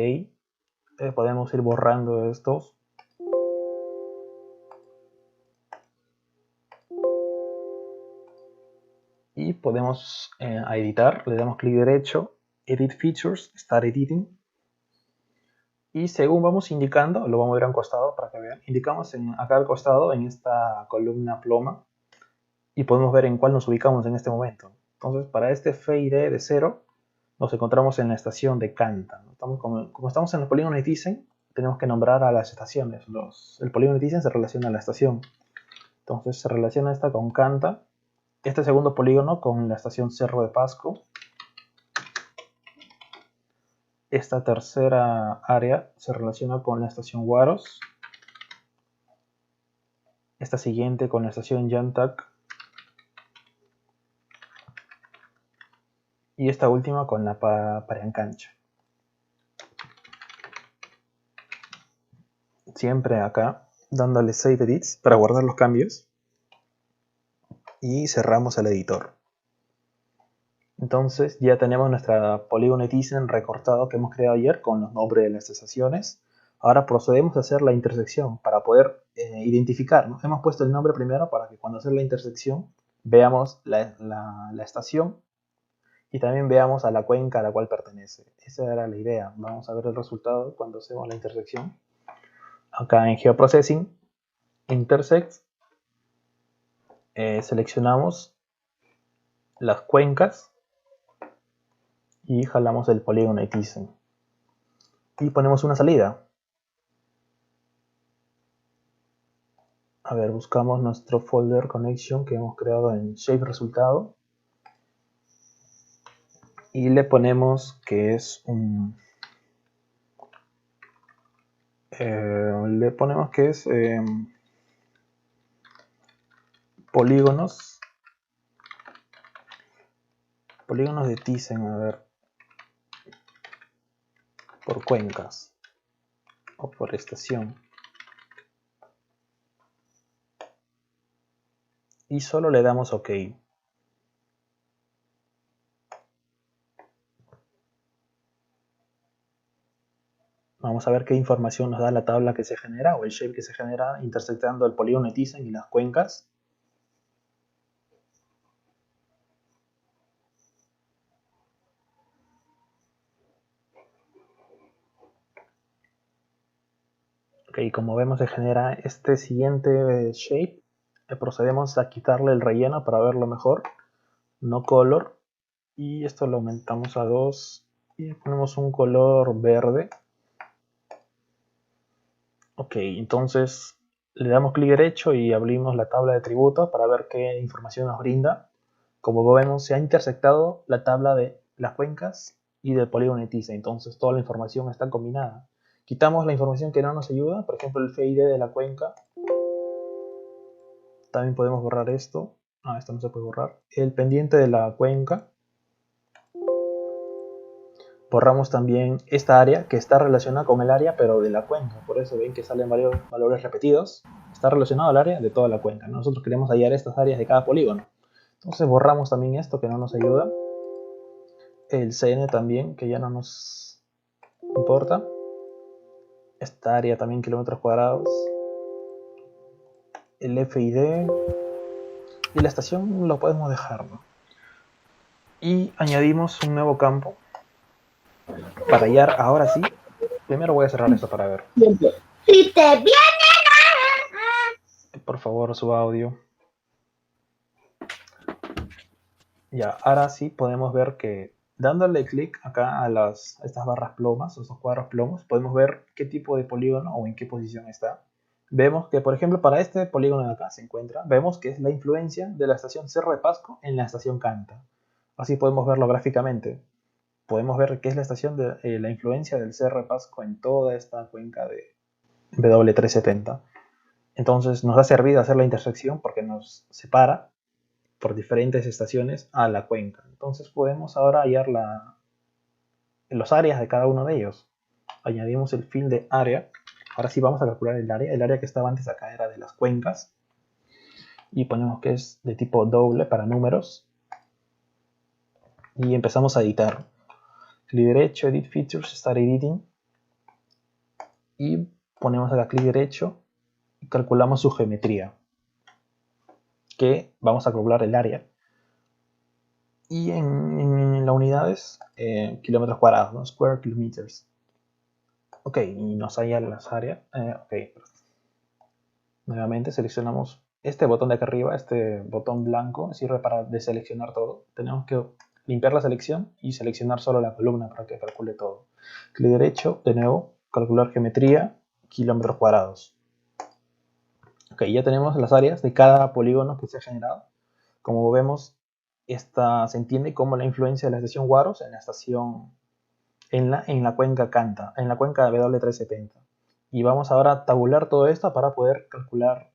Podemos ir borrando estos. Y podemos a editar, le damos clic derecho, Edit Features, Start Editing. Y según vamos indicando, lo vamos a ver a un costado para que vean, indicamos acá al costado en esta columna ploma y podemos ver en cuál nos ubicamos en este momento. Entonces para este fade de 0 nos encontramos en la estación de Canta. Como estamos en los polígonos de Thyssen, tenemos que nombrar a las estaciones. El polígono de Thyssen se relaciona a la estación. Entonces se relaciona esta con Canta, este segundo polígono con la estación Cerro de Pasco. Esta tercera área se relaciona con la estación Huaros. Esta siguiente con la estación Yantak. Y esta última con la Pariancancha. Siempre acá dándole Save Edits para guardar los cambios. Y cerramos el editor. Entonces ya tenemos nuestra polígono Thyssen recortado que hemos creado ayer con los nombres de las estaciones. Ahora procedemos a hacer la intersección para poder identificar, ¿no? Hemos puesto el nombre primero para que cuando hacer la intersección veamos la estación y también veamos a la cuenca a la cual pertenece. Esa era la idea. Vamos a ver el resultado cuando hacemos la intersección. Acá en Geoprocessing, Intersect, seleccionamos las cuencas y jalamos el polígono de Thyssen. Y ponemos una salida. A ver, buscamos nuestro folder connection que hemos creado en shape resultado. Y le ponemos que es un... le ponemos que es polígonos. Polígonos de Thyssen, a ver. Por cuencas. O por estación. Y solo le damos OK. Vamos a ver qué información nos da la tabla que se genera o el shape que se genera intersectando el polígono de Thyssen y las cuencas. Ok, como vemos se genera este siguiente shape. Procedemos a quitarle el relleno para verlo mejor. No color. Y esto lo aumentamos a 2 y ponemos un color verde. Ok, entonces le damos clic derecho y abrimos la tabla de atributos para ver qué información nos brinda. Como vemos, se ha intersectado la tabla de las cuencas y del polígono de Thyssen, entonces toda la información está combinada. Quitamos la información que no nos ayuda, por ejemplo el FID de la cuenca. También podemos borrar esto. Esto no se puede borrar. El pendiente de la cuenca. Borramos también esta área que está relacionada con el área pero de la cuenca. Por eso ven que salen varios valores repetidos. Está relacionado al área de toda la cuenca. Nosotros queremos hallar estas áreas de cada polígono. Entonces borramos también esto que no nos ayuda. El CN también, que ya no nos importa. Esta área también, kilómetros cuadrados. El FID. Y la estación lo podemos dejar, ¿no? Y añadimos un nuevo campo. Para hallar, ahora sí. Primero voy a cerrar esto para ver. Si te viene. Por favor, su audio. Ya, ahora sí podemos ver que dándole clic acá a estas barras plomas, o estos cuadros plomos, podemos ver qué tipo de polígono o en qué posición está. Vemos que, por ejemplo, para este polígono de acá se encuentra, vemos que es la influencia de la estación Cerro de Pasco en la estación Canta. Así podemos verlo gráficamente. Podemos ver qué es la estación de la influencia del Cerro de Pasco en toda esta cuenca de W370. Entonces nos ha servido hacer la intersección porque nos separa por diferentes estaciones a la cuenca. Entonces podemos ahora hallar los áreas de cada uno de ellos. Añadimos el fill de área. Ahora sí vamos a calcular el área. El área que estaba antes acá era de las cuencas. Y ponemos que es de tipo doble para números. Y empezamos a editar. Clic derecho, Edit Features, Start Editing. Y ponemos acá clic derecho y calculamos su geometría. Que vamos a calcular el área. Y en las unidades, kilómetros cuadrados, ¿no? Square kilometers. Ok, y nos halla las áreas. Ok. Nuevamente seleccionamos este botón de acá arriba, este botón blanco, sirve para deseleccionar todo. Tenemos que limpiar la selección y seleccionar solo la columna para que calcule todo. Clic derecho, de nuevo, calcular geometría, kilómetros cuadrados. Ok, ya tenemos las áreas de cada polígono que se ha generado. Como vemos, esta se entiende como la influencia de la estación Huaros en la estación en la cuenca Canta, en la cuenca W370. Y vamos ahora a tabular todo esto para poder calcular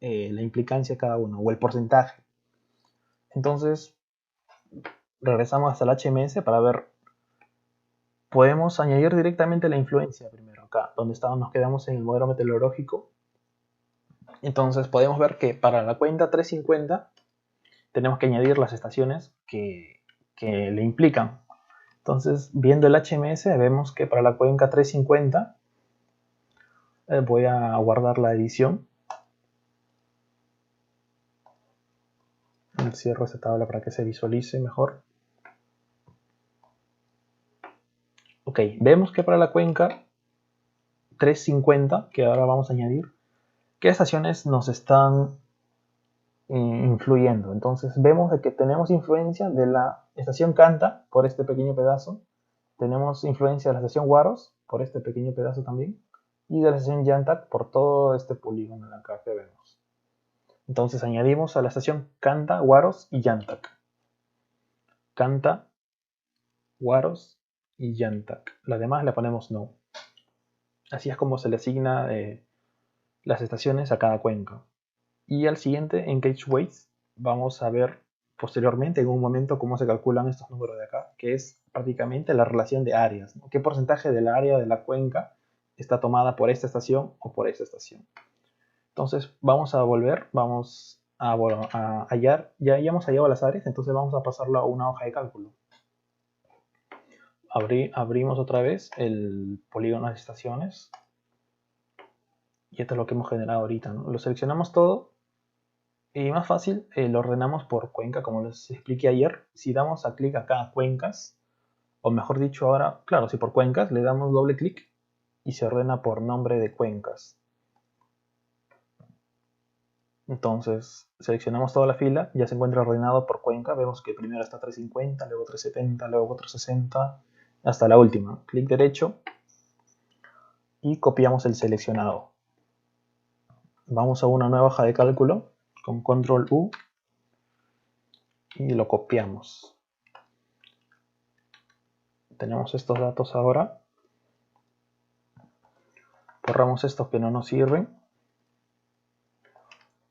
la implicancia de cada uno o el porcentaje. Entonces, regresamos hasta el HMS para ver. Podemos añadir directamente la influencia primero acá, donde nos quedamos en el modelo meteorológico. Entonces podemos ver que para la cuenca 350 tenemos que añadir las estaciones que le implican. Entonces, viendo el HMS, vemos que para la cuenca 350 voy a guardar la edición. Cierro esta tabla para que se visualice mejor. Ok, vemos que para la cuenca 350, que ahora vamos a añadir, ¿qué estaciones nos están influyendo? Entonces vemos de que tenemos influencia de la estación Canta por este pequeño pedazo. Tenemos influencia de la estación Huaros por este pequeño pedazo también. Y de la estación Yantak por todo este polígono de acá que vemos. Entonces añadimos a la estación Canta, Huaros y Yantak. Canta, Huaros y Yantak. La demás le ponemos no. Así es como se le asigna las estaciones a cada cuenca. Y al siguiente, en Gauge Weights, vamos a ver posteriormente, en un momento, cómo se calculan estos números de acá, que es prácticamente la relación de áreas, ¿no? ¿Qué porcentaje del área de la cuenca está tomada por esta estación o por esta estación? Entonces vamos a volver, vamos a hallar, ya hemos hallado las áreas, entonces vamos a pasarlo a una hoja de cálculo. Abrimos otra vez el polígono de estaciones. Y esto es lo que hemos generado ahorita, ¿no? Lo seleccionamos todo y más fácil lo ordenamos por cuenca, como les expliqué ayer. Si damos a clic acá a cuencas, o mejor dicho ahora, claro, si por cuencas le damos doble clic y se ordena por nombre de cuencas. Entonces seleccionamos toda la fila, ya se encuentra ordenado por cuenca. Vemos que primero está 350, luego 370, luego 460, hasta la última. Clic derecho y copiamos el seleccionado. Vamos a una nueva hoja de cálculo con control U y lo copiamos. Tenemos estos datos ahora. Borramos estos que no nos sirven.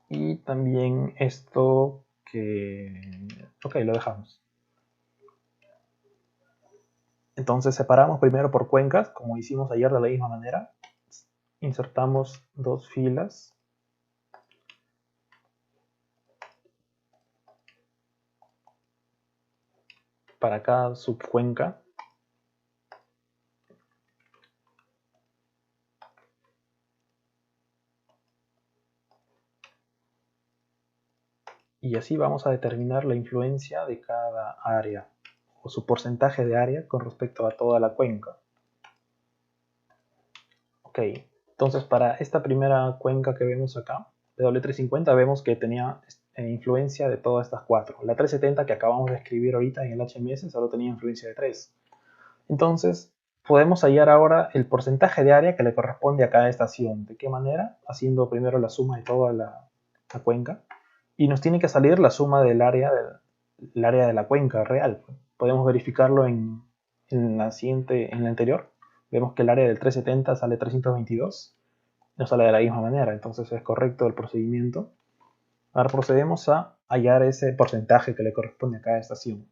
Y también esto que... Ok, lo dejamos. Entonces separamos primero por cuencas, como hicimos ayer de la misma manera. Insertamos dos filas. Para cada subcuenca. Y así vamos a determinar la influencia de cada área o su porcentaje de área con respecto a toda la cuenca. Ok, entonces para esta primera cuenca que vemos acá, W350, vemos que tenía influencia de todas estas cuatro. La 370 que acabamos de escribir ahorita en el HMS solo tenía influencia de 3. Entonces podemos hallar ahora el porcentaje de área que le corresponde a cada estación. ¿De qué manera? Haciendo primero la suma de toda la cuenca. Y nos tiene que salir la suma del área de la cuenca real. Podemos verificarlo en la anterior. Vemos que el área del 370 sale 322. No sale de la misma manera, entonces es correcto el procedimiento. Ahora procedemos a hallar ese porcentaje que le corresponde a cada estación.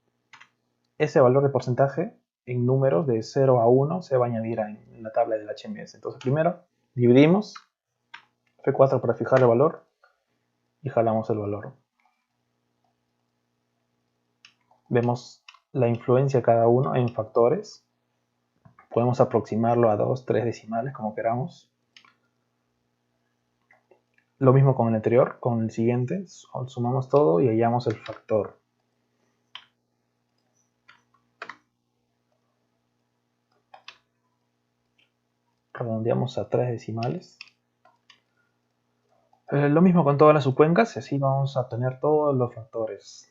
Ese valor de porcentaje en números de 0 a 1 se va a añadir en la tabla del HMS. Entonces primero dividimos F4 para fijar el valor y jalamos el valor. Vemos la influencia de cada uno en factores. Podemos aproximarlo a 2, 3 decimales, como queramos. Lo mismo con el anterior, con el siguiente. Sumamos todo y hallamos el factor. Redondeamos a 3 decimales. Lo mismo con todas las subcuencas y así vamos a tener todos los factores.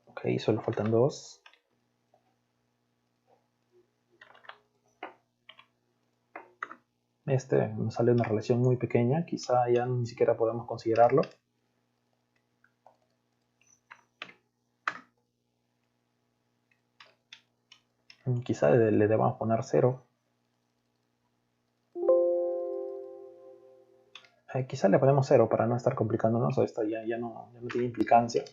Ok, solo faltan 2. Este nos sale una relación muy pequeña, quizá ya ni siquiera podemos considerarlo. Quizá le debamos poner 0. Quizá le ponemos 0 para no estar complicándonos, o esto ya no tiene implicancia.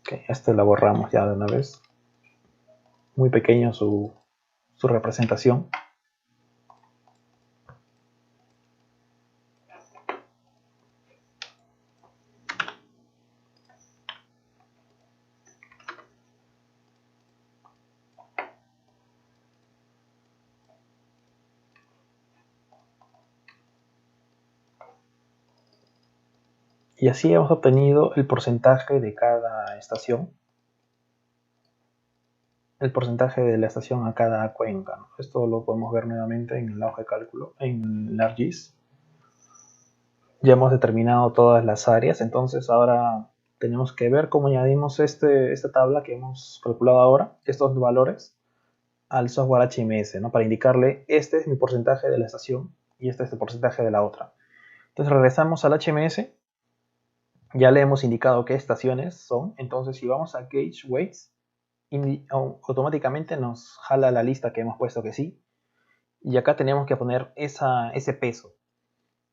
Ok, este la borramos ya de una vez. Muy pequeño su representación. Y así hemos obtenido el porcentaje de cada estación. El porcentaje de la estación a cada cuenca, ¿no? Esto lo podemos ver nuevamente en la hoja de cálculo, en el ArcGIS. Ya hemos determinado todas las áreas, entonces ahora tenemos que ver cómo añadimos esta tabla que hemos calculado ahora, estos valores, al software HMS, ¿no? Para indicarle, este es mi porcentaje de la estación y este es el porcentaje de la otra. Entonces regresamos al HMS, ya le hemos indicado qué estaciones son, entonces si vamos a Gauge Weights, automáticamente nos jala la lista que hemos puesto que sí, y acá tenemos que poner ese peso.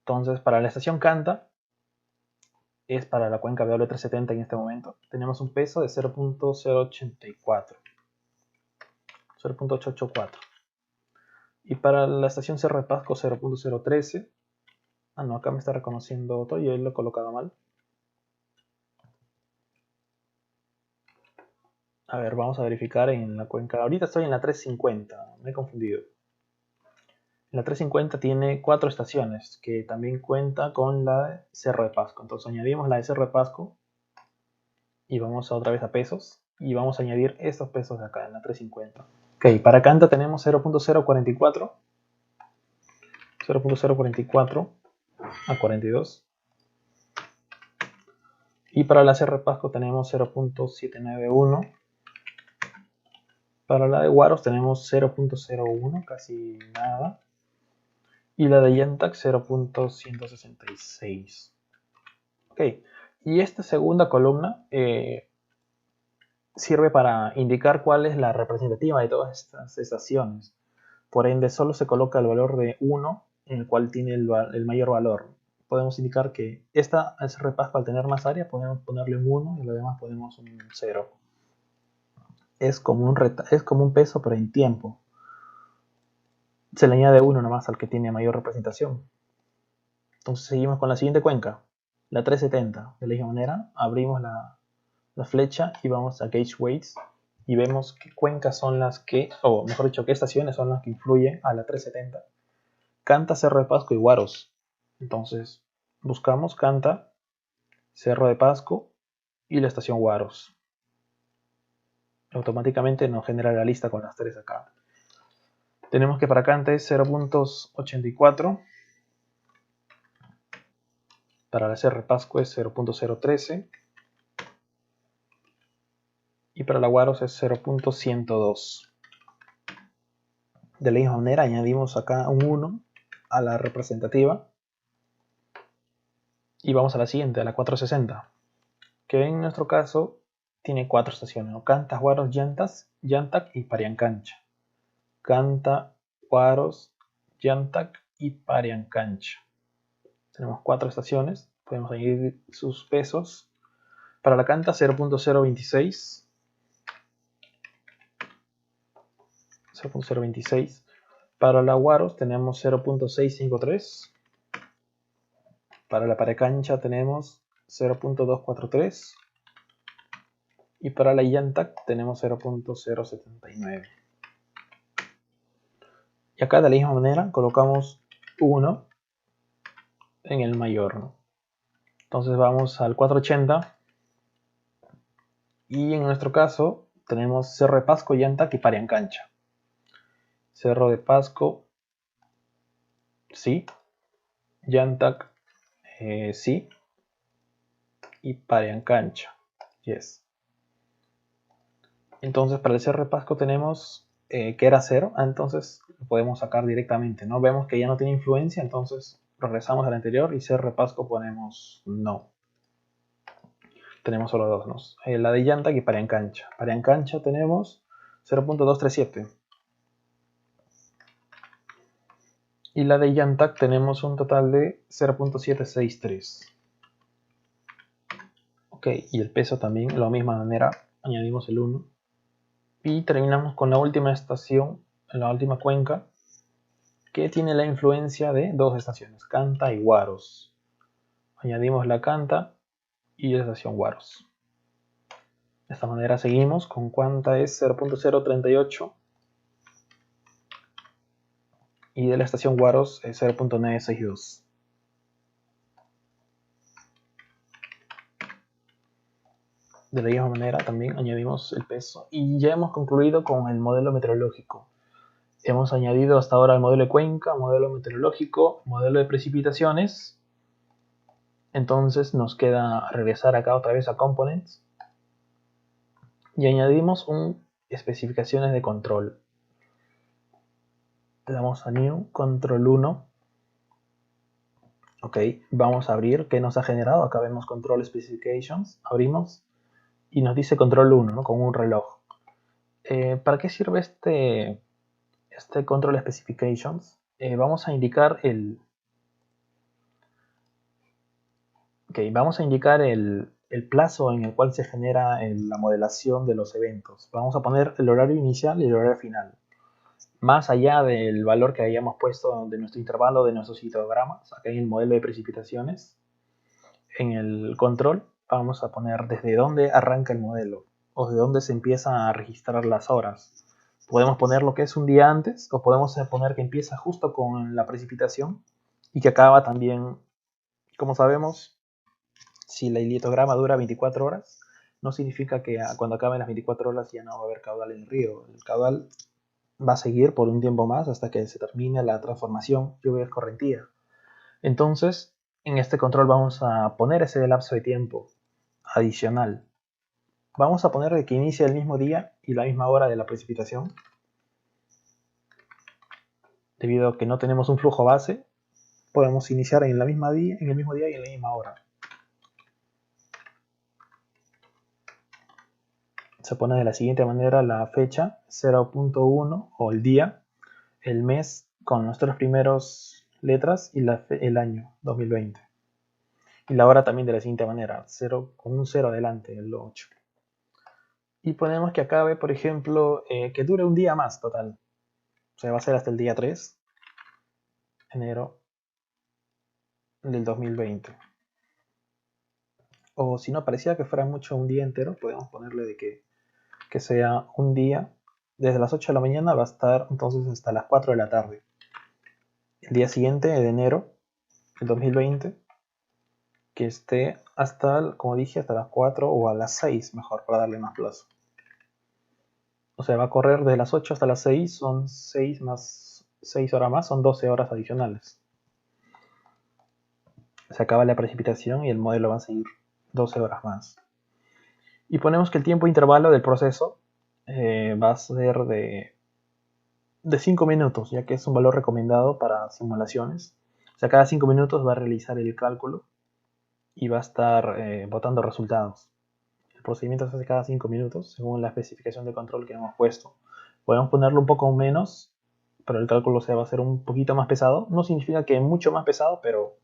Entonces para la estación Canta, es para la cuenca W370 en este momento, tenemos un peso de 0.084. 0.884. Y para la estación Cerro de Pasco 0.013. Ah, no, acá me está reconociendo todo, yo lo he colocado mal. A ver, vamos a verificar en la cuenca. Ahorita estoy en la 350, me he confundido. La 350 tiene 4 estaciones, que también cuenta con la de Cerro de Pasco. Entonces añadimos la de Cerro de Pasco y vamos otra vez a pesos. Y vamos a añadir estos pesos de acá en la 350. Ok, para Canta tenemos 0.044. 0.044 a 42. Y para la Cerro de Pasco tenemos 0.791. Para la de Huaros tenemos 0.01, casi nada. Y la de Yantak 0.166. Ok, y esta segunda columna sirve para indicar cuál es la representativa de todas estas estaciones. Por ende, solo se coloca el valor de 1, en el cual tiene el mayor valor. Podemos indicar que esta Cerro de Pasco, al tener más área, podemos ponerle un 1 y lo demás ponemos un 0. Es como un peso, pero en tiempo. Se le añade 1 nomás al que tiene mayor representación. Entonces seguimos con la siguiente cuenca, la 370. De la misma manera, abrimos la flecha y vamos a Gauge Weights y vemos qué cuencas son las que, o mejor dicho, qué estaciones son las que influyen a la 370. Canta, Cerro de Pasco y Huaros. Entonces buscamos Canta, Cerro de Pasco y la estación Huaros. Automáticamente nos genera la lista con las tres acá. Tenemos que para Canta es 0.84. Para la Cerro de Pasco es 0.013. Y para la Huaros es 0.102. De la misma manera añadimos acá un 1 a la representativa. Y vamos a la siguiente, a la 460. Que en nuestro caso tiene 4 estaciones, ¿no? Canta, Huaros, Yantak y Pariancancha. Canta, Huaros, Yantak y Pariancancha. Tenemos 4 estaciones. Podemos añadir sus pesos. Para la Canta 0.026. 0.026. Para la Huaros tenemos 0.653. Para la Pariancancha tenemos 0.243. Y para la Yantak tenemos 0.079. Y acá de la misma manera colocamos 1 en el mayor, ¿no? Entonces vamos al 480. Y en nuestro caso tenemos Cerro de Pasco, Yantak y Pariancancha. Cerro de Pasco, sí. Yantak, sí. Y Pariancancha, yes. Entonces para el Cerro de Pasco tenemos que era 0. Entonces lo podemos sacar directamente, ¿no? Vemos que ya no tiene influencia, entonces regresamos al anterior y Cerro de Pasco ponemos no. Tenemos solo dos, ¿no? La de Yantak y Pariancancha. Pariancancha tenemos 0.237. Y la de Yantak tenemos un total de 0.763. Ok, y el peso también, de la misma manera, añadimos el 1. Y terminamos con la última estación, la última cuenca, que tiene la influencia de dos estaciones, Canta y Huaros. Añadimos la Canta y la estación Huaros. De esta manera seguimos con Canta es 0.038 y de la estación Huaros es 0.962. De la misma manera también añadimos el peso y ya hemos concluido con el modelo meteorológico. Hemos añadido hasta ahora el modelo de cuenca, modelo meteorológico, modelo de precipitaciones. Entonces nos queda regresar acá otra vez a Components y añadimos un especificaciones de control. Le damos a New, Control 1 Ok, vamos a abrir qué nos ha generado. Acá vemos Control Specifications, abrimos y nos dice Control 1, ¿no? Con un reloj. ¿Para qué sirve este Control Specifications? Vamos a indicar el plazo en el cual se genera la modelación de los eventos. Vamos a poner el horario inicial y el horario final. Más allá del valor que hayamos puesto de nuestro intervalo de nuestros histogramas, acá en el modelo de precipitaciones, en el control vamos a poner desde dónde arranca el modelo o de dónde se empiezan a registrar las horas. Podemos poner lo que es un día antes o podemos poner que empieza justo con la precipitación y que acaba también, como sabemos, si el heliograma dura 24 horas, no significa que cuando acaben las 24 horas ya no va a haber caudal en el río. El caudal va a seguir por un tiempo más hasta que se termine la transformación lluvia-escorrentía. Entonces, en este control vamos a poner ese lapso de tiempo adicional. Vamos a poner que inicia el mismo día y la misma hora de la precipitación. Debido a que no tenemos un flujo base, podemos iniciar en el mismo día y en la misma hora. Se pone de la siguiente manera la fecha 0.1 o el día, el mes con nuestras primeras letras y el año 2020. Y la hora también de la siguiente manera, 0, con un 0 adelante, el 8. Y ponemos que acabe, por ejemplo, que dure un día más total. O sea, va a ser hasta el día 3, enero del 2020. O si no parecía que fuera mucho un día entero, podemos ponerle de que sea un día, desde las 8 de la mañana va a estar entonces hasta las 4 de la tarde. El día siguiente, de enero del 2020, que esté hasta, como dije, hasta las 4 o a las 6, mejor, para darle más plazo. O sea, va a correr de las 8 hasta las 6, son 6 más 6 horas más, son 12 horas adicionales. Se acaba la precipitación y el modelo va a seguir 12 horas más. Y ponemos que el tiempo intervalo del proceso va a ser de 5 minutos, ya que es un valor recomendado para simulaciones. O sea, cada 5 minutos va a realizar el cálculo y va a estar botando resultados. El procedimiento se hace cada 5 minutos, según la especificación de control que hemos puesto. Podemos ponerlo un poco menos, pero el cálculo se va a hacer un poquito más pesado. No significa que mucho más pesado, pero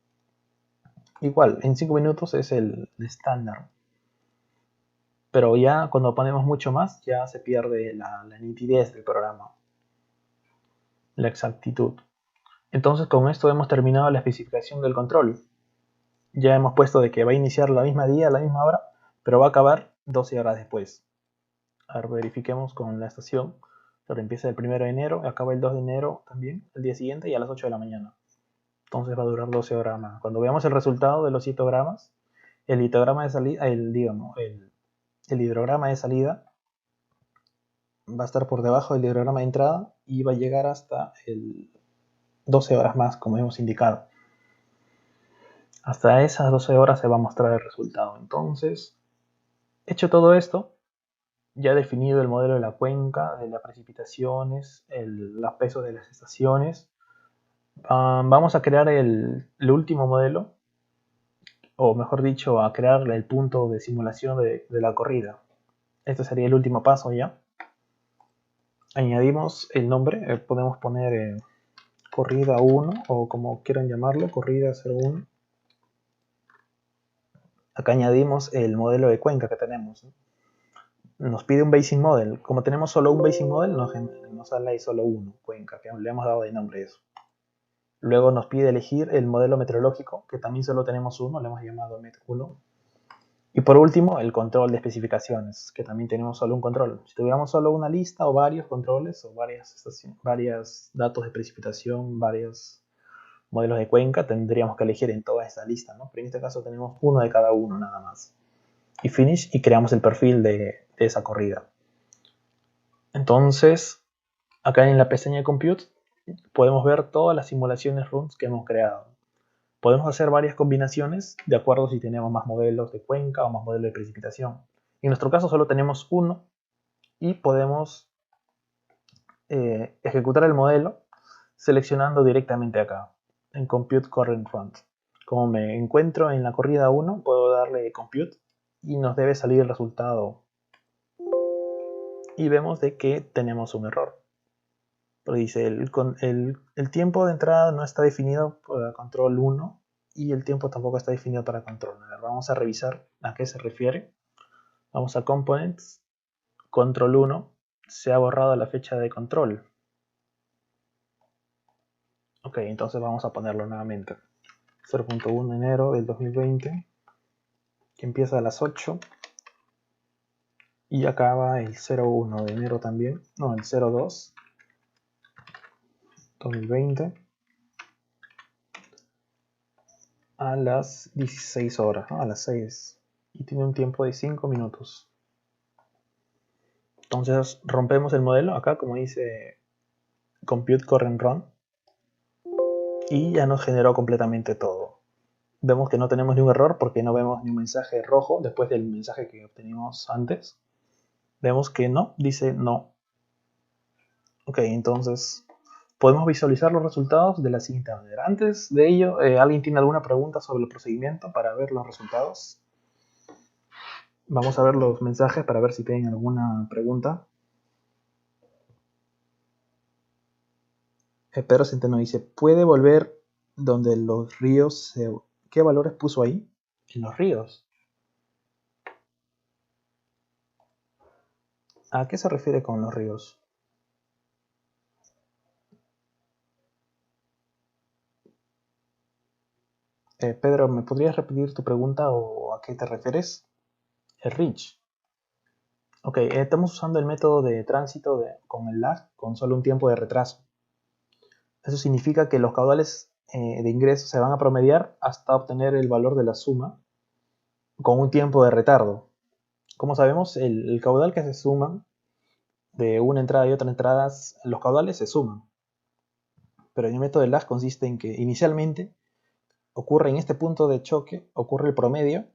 igual, en 5 minutos es el estándar. Pero ya cuando ponemos mucho más, ya se pierde la nitidez del programa, la exactitud. Entonces con esto hemos terminado la especificación del control. Ya hemos puesto de que va a iniciar la misma día, la misma hora, pero va a acabar 12 horas después. Ahora verifiquemos con la estación. Pero empieza el 1 de enero, acaba el 2 de enero también, el día siguiente y a las 8 de la mañana. Entonces va a durar 12 horas más. Cuando veamos el resultado de los histogramas, el hidrograma de salida va a estar por debajo del hidrograma de entrada y va a llegar hasta el 12 horas más, como hemos indicado. Hasta esas 12 horas se va a mostrar el resultado. Entonces, hecho todo esto, ya definido el modelo de la cuenca, de las precipitaciones, los pesos de las estaciones, vamos a crear el último modelo, o mejor dicho, a crear el punto de simulación de la corrida. Este sería el último paso ya. Añadimos el nombre, podemos poner corrida 1 o como quieran llamarlo, corrida 01. Acá añadimos el modelo de cuenca que tenemos. Nos pide un Basic Model. Como tenemos solo un Basic Model, nos sale ahí solo uno, cuenca, que le hemos dado de nombre eso. Luego nos pide elegir el modelo meteorológico, que también solo tenemos uno, le hemos llamado MET1. Y por último, el control de especificaciones, que también tenemos solo un control. Si tuviéramos solo una lista o varios controles o varios datos de precipitación, varios modelos de cuenca, tendríamos que elegir en toda esta lista, ¿no? Pero en este caso tenemos uno de cada uno nada más. Y finish y creamos el perfil de esa corrida. Entonces, acá en la pestaña de Compute podemos ver todas las simulaciones runs que hemos creado. Podemos hacer varias combinaciones de acuerdo si tenemos más modelos de cuenca o más modelos de precipitación. En nuestro caso solo tenemos uno y podemos ejecutar el modelo seleccionando directamente acá en Compute Current Run. Como me encuentro en la corrida 1, puedo darle compute y nos debe salir el resultado. Y vemos de que tenemos un error. Pero dice, el tiempo de entrada no está definido para control 1 y el tiempo tampoco está definido para control. A ver, vamos a revisar a qué se refiere. Vamos a Components, control 1, se ha borrado la fecha de control. Ok, entonces vamos a ponerlo nuevamente. 0.1 de enero del 2020, que empieza a las 8 y acaba el 01 de enero también, no, el 02 2020 a las 16 horas, ¿no? A las 6, y tiene un tiempo de 5 minutos. Entonces rompemos el modelo acá, como dice Compute Current Run, y ya nos generó completamente todo. Vemos que no tenemos ni un error porque no vemos ni un mensaje rojo después del mensaje que obtenimos antes. Vemos que no, dice no. Ok, entonces podemos visualizar los resultados de la siguiente manera. Antes de ello, ¿alguien tiene alguna pregunta sobre el procedimiento para ver los resultados? Vamos a ver los mensajes para ver si tienen alguna pregunta. Pedro Centeno dice, ¿puede volver donde los ríos ¿Qué valores puso ahí? En los ríos. ¿A qué se refiere con los ríos? Pedro, ¿me podrías repetir tu pregunta o a qué te refieres? El reach. Ok, estamos usando el método de tránsito con el lag, con solo un tiempo de retraso. Eso significa que los caudales de ingreso se van a promediar hasta obtener el valor de la suma con un tiempo de retardo. Como sabemos, el caudal que se suman de una entrada y otra entrada, los caudales se suman. Pero en el método de lag consiste en que inicialmente ocurre en este punto de choque, ocurre el promedio,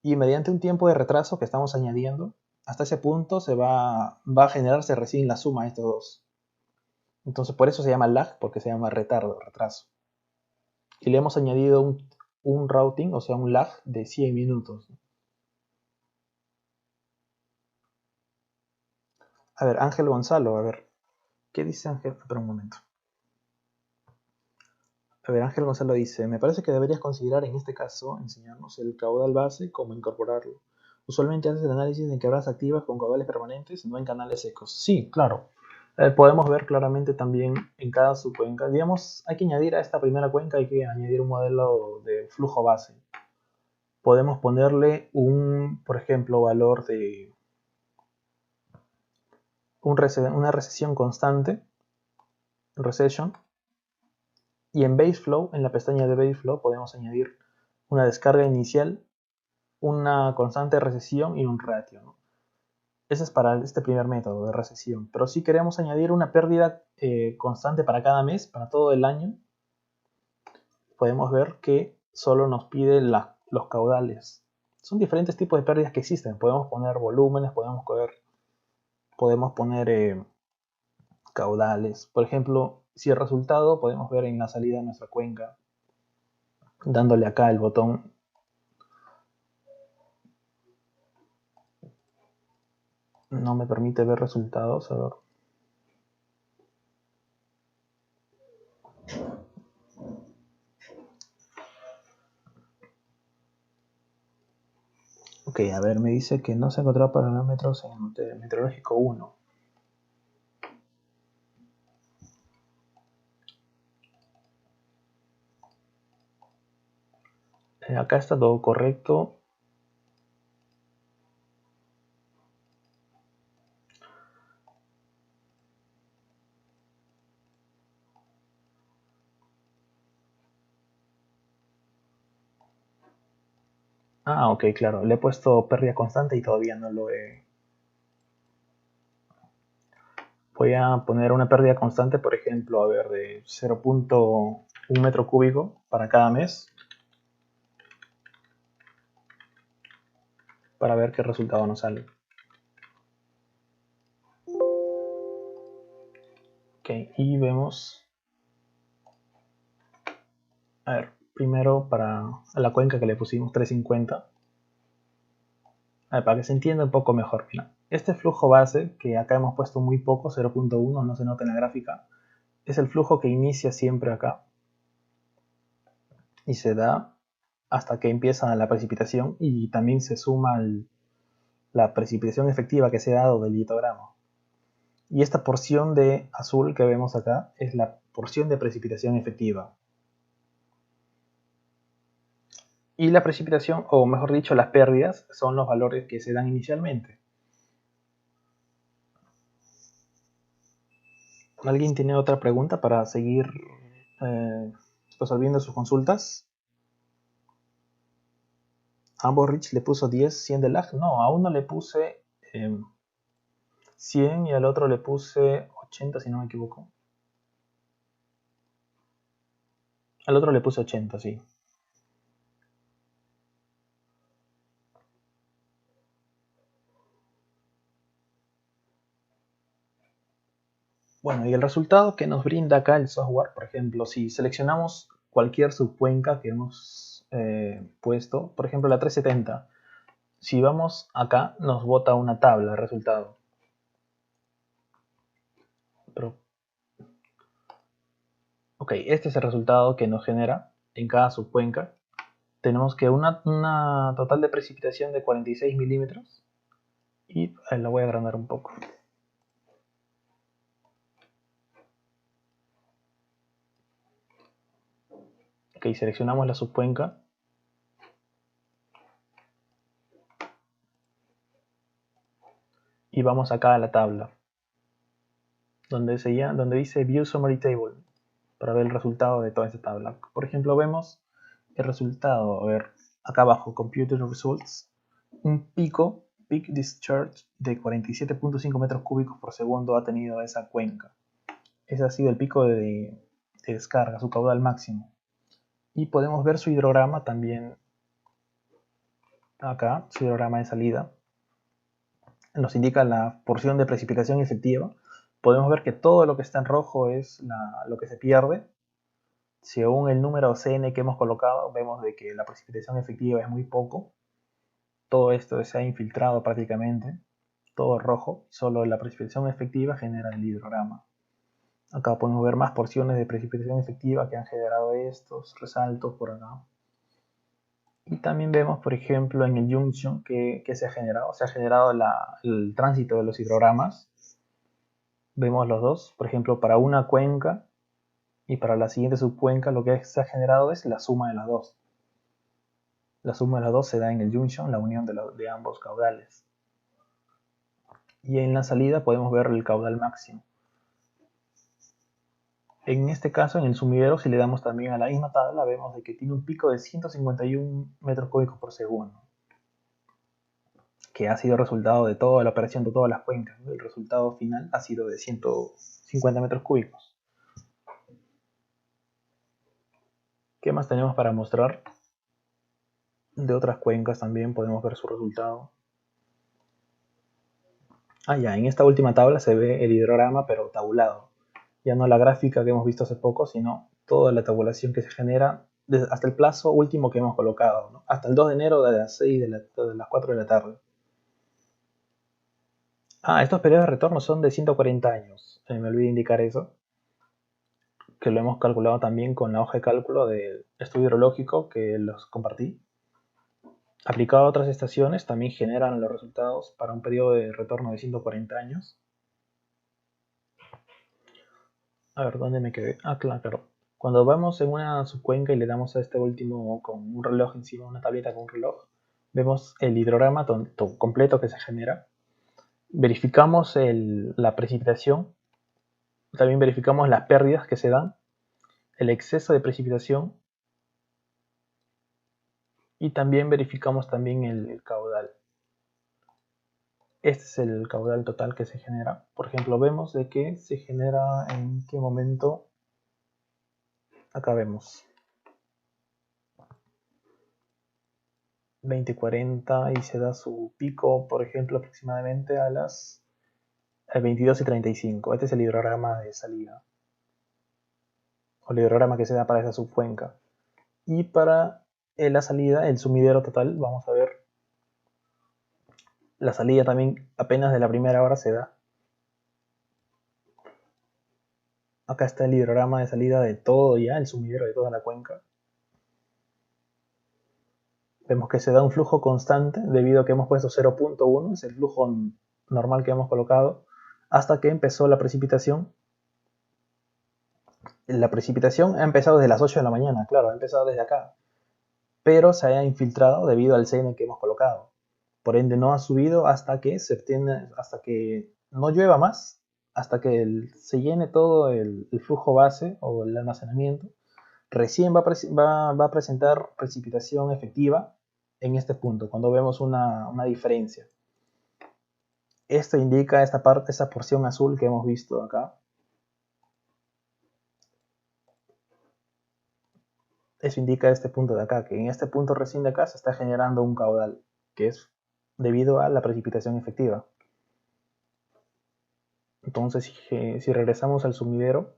y mediante un tiempo de retraso que estamos añadiendo, hasta ese punto va a generarse recién la suma de estos dos. Entonces por eso se llama lag, porque se llama retardo, retraso. Y le hemos añadido un routing, o sea, un lag de 100 minutos. A ver, Ángel Gonzalo, a ver, ¿qué dice Ángel? Espera un momento. A ver, Ángel Gonzalo dice, me parece que deberías considerar en este caso enseñarnos el caudal base, cómo incorporarlo. Usualmente haces el análisis en quebradas activas con caudales permanentes, no en canales secos. Sí, claro. Podemos ver claramente también en cada subcuenca. Digamos, hay que añadir a esta primera cuenca, hay que añadir un modelo de flujo base. Podemos ponerle por ejemplo, valor de una recesión constante, recession, y en Baseflow, en la pestaña de Baseflow, podemos añadir una descarga inicial, una constante de recesión y un ratio, ¿no? Ese es para este primer método de recesión. Pero si queremos añadir una pérdida constante para cada mes, para todo el año, podemos ver que solo nos pide los caudales. Son diferentes tipos de pérdidas que existen. Podemos poner volúmenes, podemos poner caudales. Por ejemplo, si el resultado podemos ver en la salida de nuestra cuenca, dándole acá el botón. No me permite ver resultados. A ver. Ok, a ver, me dice que no se encontró parámetros en el meteorológico 1. Acá está todo correcto. Ah, ok, claro. Le he puesto pérdida constante y todavía no lo he... Voy a poner una pérdida constante, por ejemplo, a ver, de 0.1 metro cúbico para cada mes. Para ver qué resultado nos sale. Ok, y vemos... A ver, primero para la cuenca que le pusimos 350. Para que se entienda un poco mejor. Mira, este flujo base, que acá hemos puesto muy poco, 0.1, no se nota en la gráfica, es el flujo que inicia siempre acá y se da hasta que empieza la precipitación, y también se suma la precipitación efectiva que se ha dado del litograma. Y esta porción de azul que vemos acá es la porción de precipitación efectiva. Y la precipitación, o mejor dicho, las pérdidas, son los valores que se dan inicialmente. ¿Alguien tiene otra pregunta para seguir resolviendo sus consultas? Ambos Rich le puso 10, 100 de lag. No, a uno le puse 100 y al otro le puse 80, si no me equivoco. Al otro le puse 80, sí. Bueno, y el resultado que nos brinda acá el software, por ejemplo, si seleccionamos cualquier subcuenca que hemos puesto, por ejemplo la 370, si vamos acá nos bota una tabla de resultado. Ok, este es el resultado que nos genera en cada subcuenca. Tenemos que una total de precipitación de 46 milímetros, y la voy a agrandar un poco. Ok, seleccionamos la subcuenca y vamos acá a la tabla donde dice View Summary Table, para ver el resultado de toda esta tabla. Por ejemplo, vemos el resultado, a ver, acá abajo, Computer Results, un Peak Discharge de 47.5 metros cúbicos por segundo ha tenido esa cuenca. Ese ha sido el pico de descarga, su caudal máximo. Y podemos ver su hidrograma también acá, su hidrograma de salida. Nos indica la porción de precipitación efectiva. Podemos ver que todo lo que está en rojo es lo que se pierde. Según el número CN que hemos colocado, vemos de que la precipitación efectiva es muy poco. Todo esto se ha infiltrado prácticamente, todo rojo. Solo la precipitación efectiva genera el hidrograma. Acá podemos ver más porciones de precipitación efectiva que han generado estos resaltos por acá. Y también vemos, por ejemplo, en el junction que se ha generado. Se ha generado el tránsito de los hidrogramas. Vemos los dos, por ejemplo, para una cuenca y para la siguiente subcuenca, lo que se ha generado es la suma de las dos. La suma de las dos se da en el junction, la unión de ambos caudales. Y en la salida podemos ver el caudal máximo. En este caso, en el sumidero, si le damos también a la misma tabla, vemos de que tiene un pico de 151 metros cúbicos por segundo, que ha sido resultado de toda la operación de todas las cuencas. El resultado final ha sido de 150 metros cúbicos. ¿Qué más tenemos para mostrar? De otras cuencas también podemos ver su resultado. Ya, en esta última tabla se ve el hidrograma, pero tabulado. Ya no la gráfica que hemos visto hace poco, sino toda la tabulación que se genera hasta el plazo último que hemos colocado, ¿no? Hasta el 2 de enero de las 6 de las 4 de la tarde. Estos periodos de retorno son de 140 años. Me olvidé indicar eso, que lo hemos calculado también con la hoja de cálculo del estudio hidrológico que los compartí. Aplicado a otras estaciones, también generan los resultados para un periodo de retorno de 140 años. A ver, ¿dónde me quedé? Claro. Cuando vamos en una subcuenca y le damos a este último con un reloj encima, una tableta con un reloj, vemos el hidrograma completo que se genera. Verificamos la precipitación, también verificamos las pérdidas que se dan, el exceso de precipitación, y también verificamos también el caudal. Este es el caudal total que se genera. Por ejemplo, vemos de que se genera en qué momento. Acá vemos 20:40 y se da su pico, por ejemplo, aproximadamente a las 22:35. Este es el hidrograma de salida, o el hidrograma que se da para esa subcuenca. Y para la salida, el sumidero total, vamos a ver. La salida también apenas de la primera hora se da. Acá está el hidrograma de salida de todo ya, el sumidero de toda la cuenca. Vemos que se da un flujo constante debido a que hemos puesto 0.1, es el flujo normal que hemos colocado, hasta que empezó la precipitación. La precipitación ha empezado desde las 8 de la mañana, claro, ha empezado desde acá, pero se ha infiltrado debido al CN que hemos colocado. Por ende no ha subido hasta que hasta que no llueva más, hasta que se llene todo el flujo base o el almacenamiento. Recién va a presentar precipitación efectiva en este punto, cuando vemos una diferencia. Esto indica esta parte, esa porción azul que hemos visto acá. Eso indica este punto de acá, que en este punto recién de acá se está generando un caudal, que es debido a la precipitación efectiva. Entonces, si regresamos al sumidero,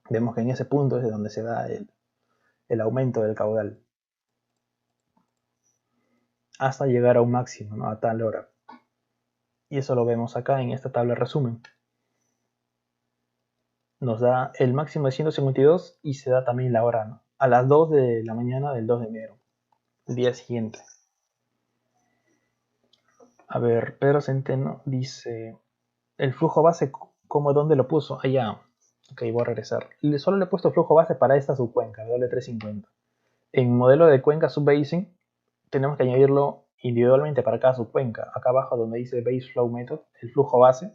vemos que en ese punto es de donde se da el aumento del caudal, hasta llegar a un máximo, ¿no? A tal hora. Y eso lo vemos acá en esta tabla de resumen. Nos da el máximo de 152 y se da también la hora, ¿no? A las 2 de la mañana del 2 de enero, el día siguiente. A ver, Pedro Centeno dice, el flujo base, ¿dónde lo puso? Allá. Ok, voy a regresar. Solo le he puesto flujo base para esta subcuenca, W350. En modelo de cuenca subbasing, tenemos que añadirlo individualmente para cada subcuenca. Acá abajo donde dice Base Flow Method, el flujo base.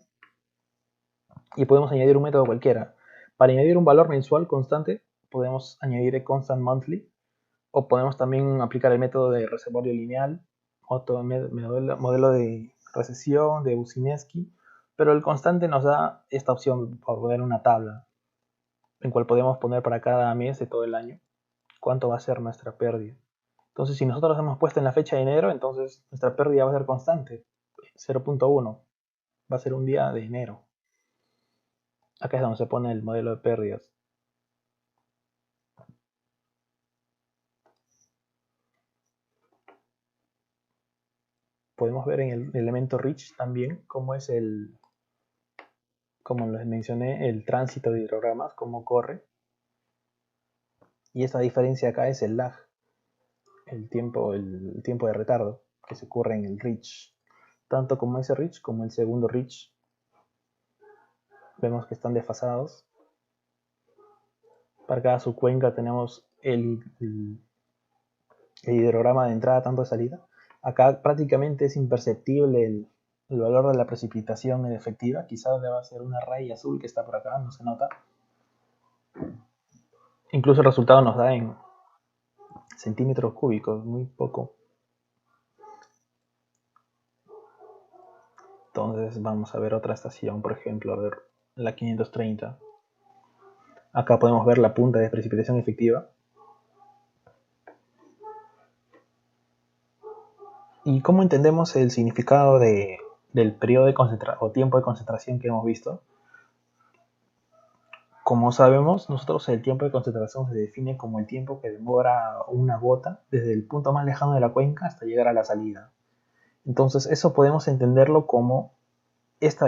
Y podemos añadir un método cualquiera. Para añadir un valor mensual constante, podemos añadir el Constant Monthly. O podemos también aplicar el método de reservorio lineal, otro modelo de recesión, de Buzinski, pero el constante nos da esta opción por poner una tabla en cual podemos poner para cada mes de todo el año cuánto va a ser nuestra pérdida. Entonces, si nosotros hemos puesto en la fecha de enero, entonces nuestra pérdida va a ser constante, 0.1, va a ser un día de enero. Acá es donde se pone el modelo de pérdidas. Podemos ver en el elemento Rich también cómo es como les mencioné, el tránsito de hidrogramas, cómo corre. Y esta diferencia acá es el lag, el tiempo de retardo que se ocurre en el reach. Tanto como ese reach como el segundo reach. Vemos que están desfasados. Para cada subcuenca tenemos el hidrograma de entrada, tanto de salida. Acá prácticamente es imperceptible el valor de la precipitación efectiva. Quizás deba ser una raya azul que está por acá, no se nota. Incluso el resultado nos da en centímetros cúbicos, muy poco. Entonces vamos a ver otra estación, por ejemplo, a ver la 530. Acá podemos ver la punta de precipitación efectiva. ¿Y cómo entendemos el significado del periodo de concentración o tiempo de concentración que hemos visto? Como sabemos, nosotros el tiempo de concentración se define como el tiempo que demora una gota desde el punto más lejano de la cuenca hasta llegar a la salida. Entonces eso podemos entenderlo como esta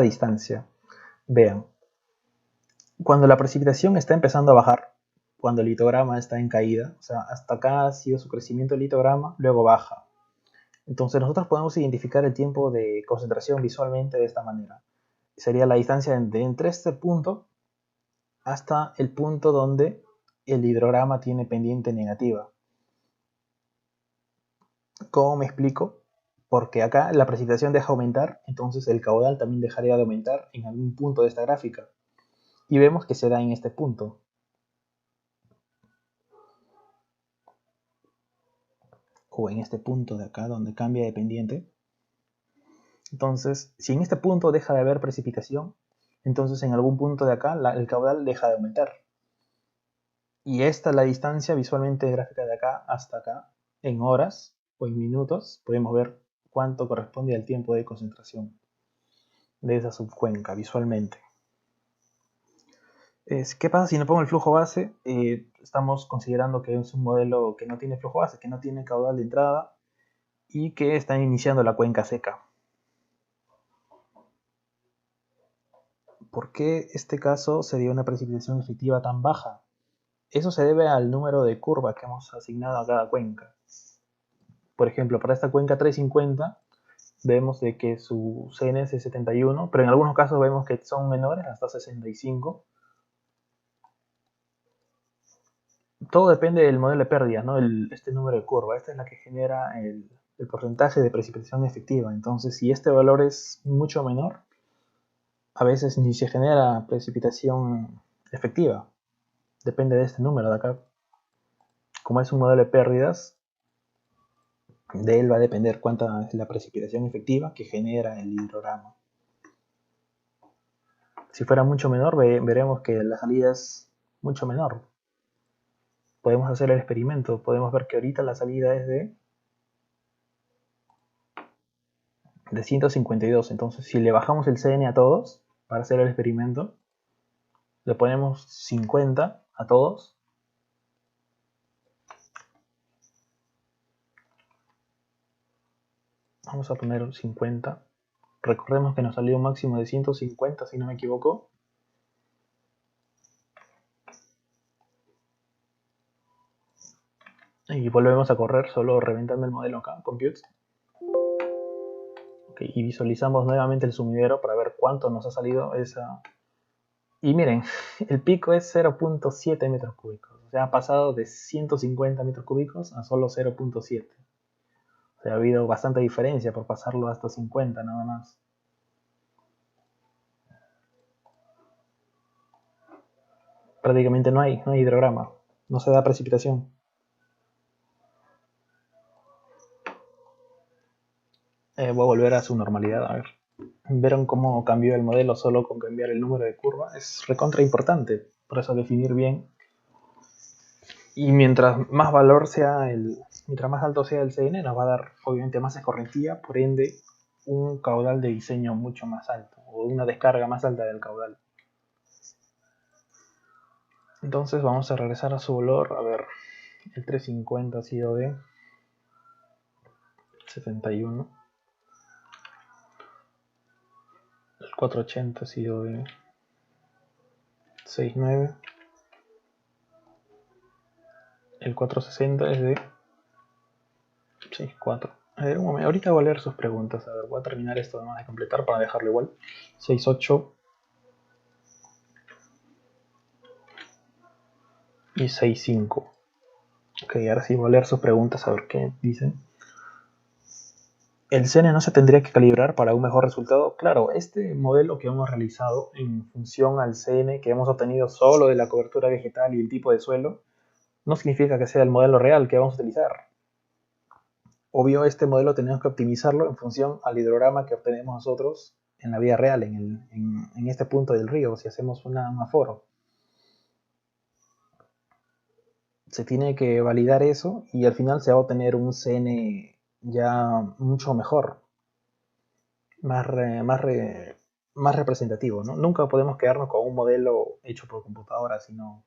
distancia. Vean, cuando la precipitación está empezando a bajar, cuando el litograma está en caída, o sea, hasta acá ha sido su crecimiento el litograma, luego baja. Entonces nosotros podemos identificar el tiempo de concentración visualmente de esta manera. Sería la distancia entre este punto hasta el punto donde el hidrograma tiene pendiente negativa. ¿Cómo me explico? Porque acá la precipitación deja aumentar, entonces el caudal también dejaría de aumentar en algún punto de esta gráfica. Y vemos que se da en este punto. O en este punto de acá donde cambia de pendiente. Entonces, si en este punto deja de haber precipitación, entonces en algún punto de acá el caudal deja de aumentar. Y esta es la distancia visualmente gráfica de acá hasta acá, en horas o en minutos, podemos ver cuánto corresponde al tiempo de concentración de esa subcuenca visualmente. ¿Qué pasa si no pongo el flujo base? Estamos considerando que es un modelo que no tiene flujo base, que no tiene caudal de entrada y que está iniciando la cuenca seca. ¿Por qué este caso se dio una precipitación efectiva tan baja? Eso se debe al número de curvas que hemos asignado a cada cuenca. Por ejemplo, para esta cuenca 350 vemos de que su CNS es 71, pero en algunos casos vemos que son menores, hasta 65. Todo depende del modelo de pérdidas, ¿no? Este número de curva. Esta es la que genera el porcentaje de precipitación efectiva. Entonces, si este valor es mucho menor, a veces ni se genera precipitación efectiva. Depende de este número de acá. Como es un modelo de pérdidas, de él va a depender cuánta es la precipitación efectiva que genera el hidrograma. Si fuera mucho menor, veremos que la salida es mucho menor. Podemos hacer el experimento. Podemos ver que ahorita la salida es de 152. Entonces, si le bajamos el CN a todos para hacer el experimento, le ponemos 50 a todos. Vamos a poner 50. Recordemos que nos salió un máximo de 150, si no me equivoco. Y volvemos a correr, solo reventando el modelo acá, compute. Okay, y visualizamos nuevamente el sumidero para ver cuánto nos ha salido esa. Y miren, el pico es 0.7 metros cúbicos. O sea, ha pasado de 150 metros cúbicos a solo 0.7. O sea, ha habido bastante diferencia por pasarlo hasta 50 nada más. Prácticamente no hay hidrograma. No se da precipitación. Voy a volver a su normalidad, a ver. ¿Vieron cómo cambió el modelo solo con cambiar el número de curva? Es recontra importante. Por eso definir bien. Y mientras más valor sea mientras más alto sea el CN, nos va a dar obviamente más escorrentía, por ende un caudal de diseño mucho más alto o una descarga más alta del caudal. Entonces vamos a regresar a su valor. A ver, el 350 ha sido de 71. El 480 ha sido de 69. El 460 es de 64. A ver, un momento. Ahorita voy a leer sus preguntas. A ver, voy a terminar esto además de completar para dejarlo igual. 68 y 65. Ok, ahora sí voy a leer sus preguntas a ver qué dicen. ¿El CN no se tendría que calibrar para un mejor resultado? Claro, este modelo que hemos realizado en función al CN que hemos obtenido solo de la cobertura vegetal y el tipo de suelo, no significa que sea el modelo real que vamos a utilizar. Obvio, este modelo tenemos que optimizarlo en función al hidrograma que obtenemos nosotros en la vida real, en este punto del río, si hacemos un aforo. Se tiene que validar eso y al final se va a obtener un CN ya mucho mejor, más, más representativo, ¿no? Nunca podemos quedarnos con un modelo hecho por computadora, sino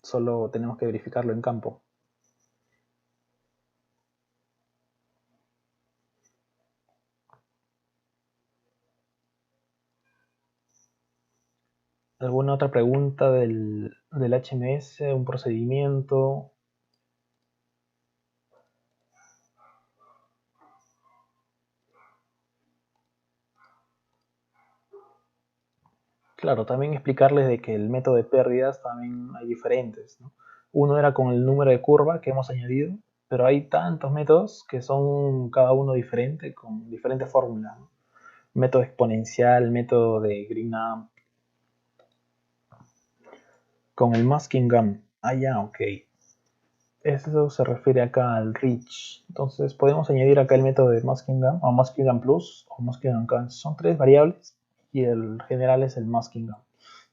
solo tenemos que verificarlo en campo. ¿Alguna otra pregunta del HMS? ¿Un procedimiento? Claro, también explicarles de que el método de pérdidas también hay diferentes, ¿no? Uno era con el número de curva que hemos añadido, pero hay tantos métodos que son cada uno diferente, con diferentes fórmulas, ¿no? Método exponencial, método de Green-Up, con el masking gun. Ah, ya, ok. Eso se refiere acá al reach. Entonces podemos añadir acá el método de masking gun, o masking gun plus, o masking gun count. Son tres variables y el general es el masking gun,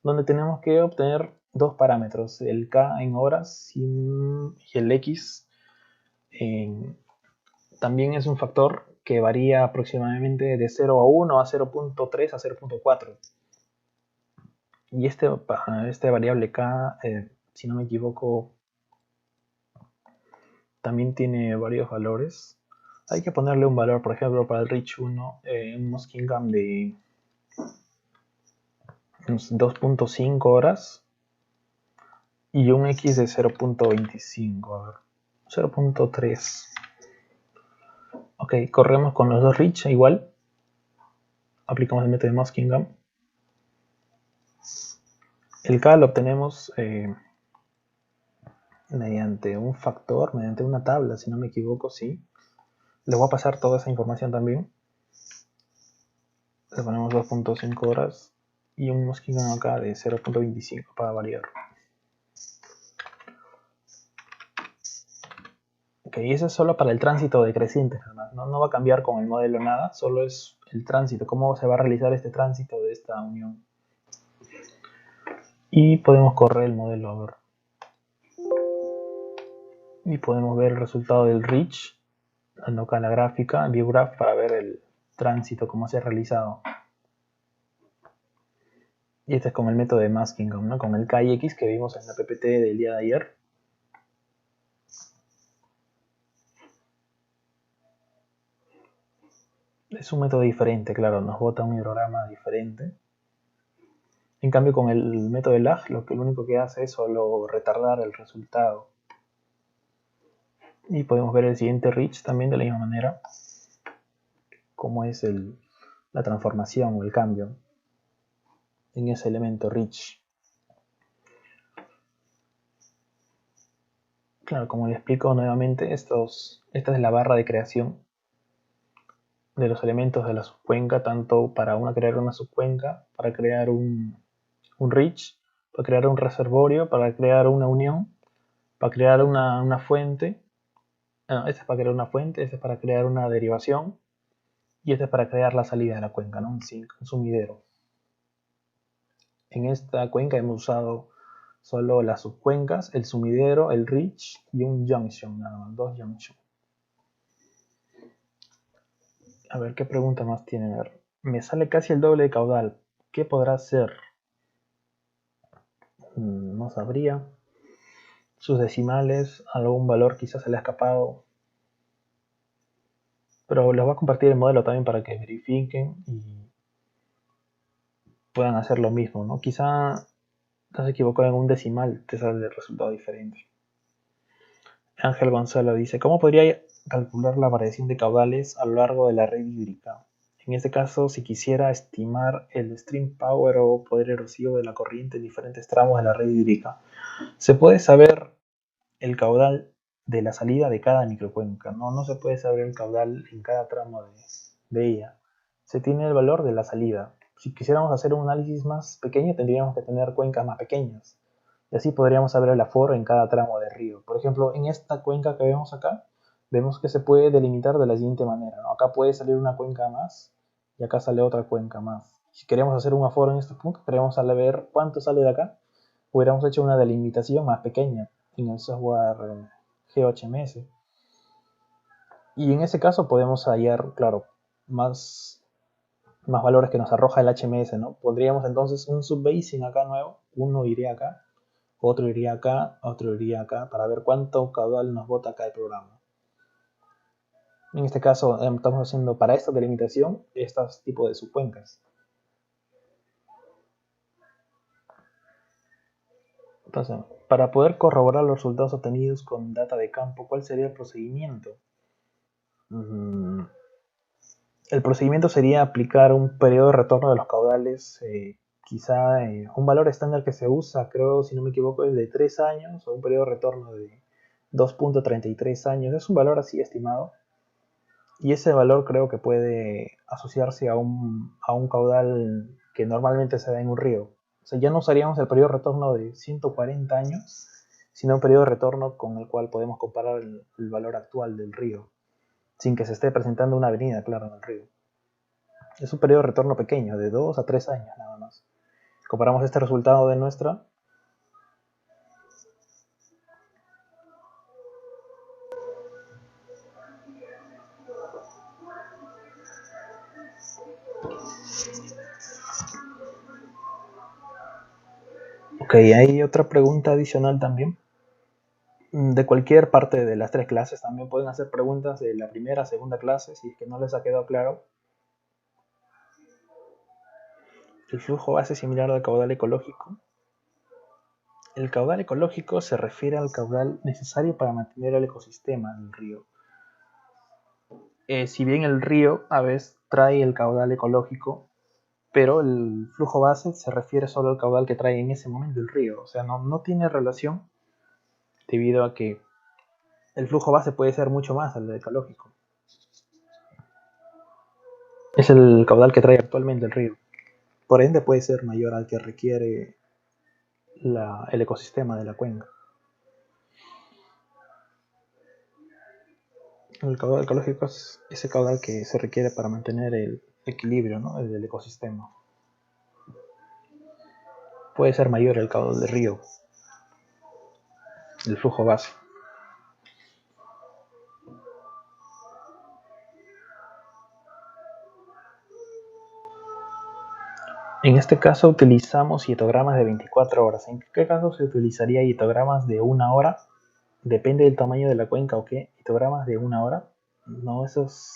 donde tenemos que obtener dos parámetros, el K en horas y el X también es un factor que varía aproximadamente de 0 a 1 a 0.3 a 0.4. Y este variable K, si no me equivoco, también tiene varios valores. Hay que ponerle un valor, por ejemplo, para el reach 1, un Muskingum de 2.5 horas y un X de 0.25, a ver, 0.3. Ok, corremos con los dos reach igual. Aplicamos el método de Muskingum. El K lo obtenemos mediante un factor, mediante una tabla, si no me equivoco, sí. Les voy a pasar toda esa información también. Le ponemos 2.5 horas y un Muskingum acá de 0.25 para variar. Ok, y eso es solo para el tránsito decreciente, no va a cambiar con el modelo nada, solo es el tránsito, cómo se va a realizar este tránsito de esta unión. Y podemos correr el modelo, a ver. Y podemos ver el resultado del reach, dando acá la gráfica, view graph, para ver el tránsito, cómo se ha realizado. Y este es con el método de Muskingum, ¿no? Con el KX que vimos en la PPT del día de ayer. Es un método diferente, claro, nos bota un hidrograma diferente. En cambio, con el método de lag, lo único que hace es solo retardar el resultado. Y podemos ver el siguiente reach también de la misma manera, cómo es la transformación o el cambio en ese elemento reach. Claro, como les explico nuevamente, esta es la barra de creación de los elementos de la subcuenca, tanto para crear una subcuenca, para crear un reach, para crear un reservorio, para crear una unión, para crear una fuente. Este es para crear una fuente, este es para crear una derivación y este es para crear la salida de la cuenca, ¿no? Un sink, un sumidero. En esta cuenca hemos usado solo las subcuencas, el sumidero, el reach y un junction, nada más, dos junctions. A ver, ¿qué pregunta más tiene? A ver, me sale casi el doble de caudal. ¿Qué podrá ser? No sabría. Sus decimales, algún valor quizás se le ha escapado. Pero les voy a compartir el modelo también para que verifiquen y puedan hacer lo mismo, ¿no? Quizá estás equivocado en un decimal, te sale el resultado diferente. Ángel Gonzalo dice, ¿cómo podría calcular la variación de caudales a lo largo de la red hídrica? En este caso, si quisiera estimar el stream power o poder erosivo de la corriente en diferentes tramos de la red hídrica, se puede saber el caudal de la salida de cada microcuenca, no se puede saber el caudal en cada tramo de ella. Se tiene el valor de la salida. Si quisiéramos hacer un análisis más pequeño, tendríamos que tener cuencas más pequeñas. Y así podríamos saber el aforo en cada tramo de río. Por ejemplo, en esta cuenca que vemos acá, vemos que se puede delimitar de la siguiente manera, ¿no? Acá puede salir una cuenca más y acá sale otra cuenca más. Si queremos hacer un aforo en este punto, queremos saber cuánto sale de acá, hubiéramos hecho una delimitación más pequeña en el software GeoHMS. Y en ese caso podemos hallar, claro, más valores que nos arroja el HMS, ¿no? Pondríamos entonces un subbasing acá nuevo, uno iría acá, otro iría acá, otro iría acá, para ver cuánto caudal nos bota acá el programa. En este caso estamos haciendo para esta delimitación estos tipos de subcuencas. Entonces, para poder corroborar los resultados obtenidos con data de campo, ¿cuál sería el procedimiento? El procedimiento sería aplicar un periodo de retorno de los caudales, quizá un valor estándar que se usa, creo, si no me equivoco, es de 3 años, o un periodo de retorno de 2.33 años. Es un valor así estimado. Y ese valor creo que puede asociarse a un caudal que normalmente se da en un río. O sea, ya no usaríamos el periodo de retorno de 140 años, sino un periodo de retorno con el cual podemos comparar el valor actual del río, sin que se esté presentando una avenida, claro, en el río. Es un periodo de retorno pequeño, de 2 a 3 años nada más. Comparamos este resultado de nuestra. Ok, hay otra pregunta adicional también. De cualquier parte de las tres clases también pueden hacer preguntas de la primera, segunda clase, si es que no les ha quedado claro. El flujo base es similar al caudal ecológico. El caudal ecológico se refiere al caudal necesario para mantener el ecosistema del río. Si bien el río a veces trae el caudal ecológico, pero el flujo base se refiere solo al caudal que trae en ese momento el río. O sea, no tiene relación debido a que el flujo base puede ser mucho más al ecológico. Es el caudal que trae actualmente el río. Por ende puede ser mayor al que requiere el ecosistema de la cuenca. El caudal ecológico es ese caudal que se requiere para mantener el equilibrio, ¿no?, del ecosistema. Puede ser mayor el caudal del río, el flujo base. En este caso utilizamos hietogramas de 24 horas. ¿En qué caso se utilizaría hietogramas de 1 hora? Depende del tamaño de la cuenca o qué. ¿Hietogramas de 1 hora? No,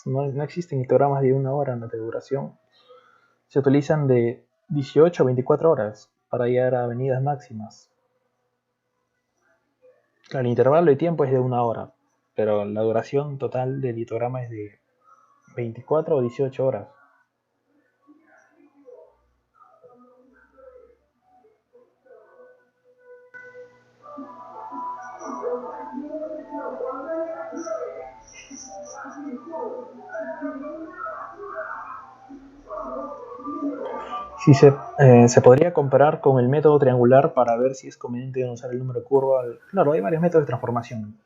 no existen hietogramas de 1 hora en la duración. Se utilizan de 18 a 24 horas para llegar a avenidas máximas. Claro, el intervalo de tiempo es de 1 hora, pero la duración total del litograma es de 24 o 18 horas. Si se podría comparar con el método triangular para ver si es conveniente usar el número de curva. Claro, hay varios métodos de transformación.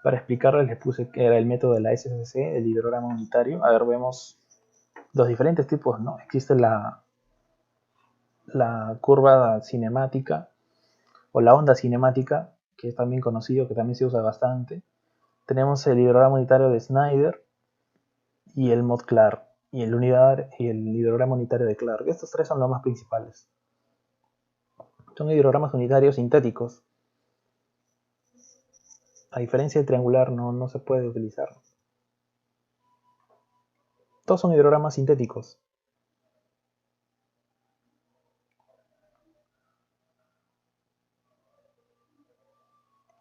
Para explicarles les puse que era el método de la SCC, el hidrograma unitario. A ver, vemos los diferentes tipos, ¿no? Existe la curva cinemática o la onda cinemática, que es también conocido, que también se usa bastante. Tenemos el hidrograma unitario de Snyder y el Mott-Clark y el hidrograma unitario de Clark. Estos tres son los más principales. Son hidrogramas unitarios sintéticos. A diferencia del triangular, no se puede utilizar. Todos son hidrogramas sintéticos.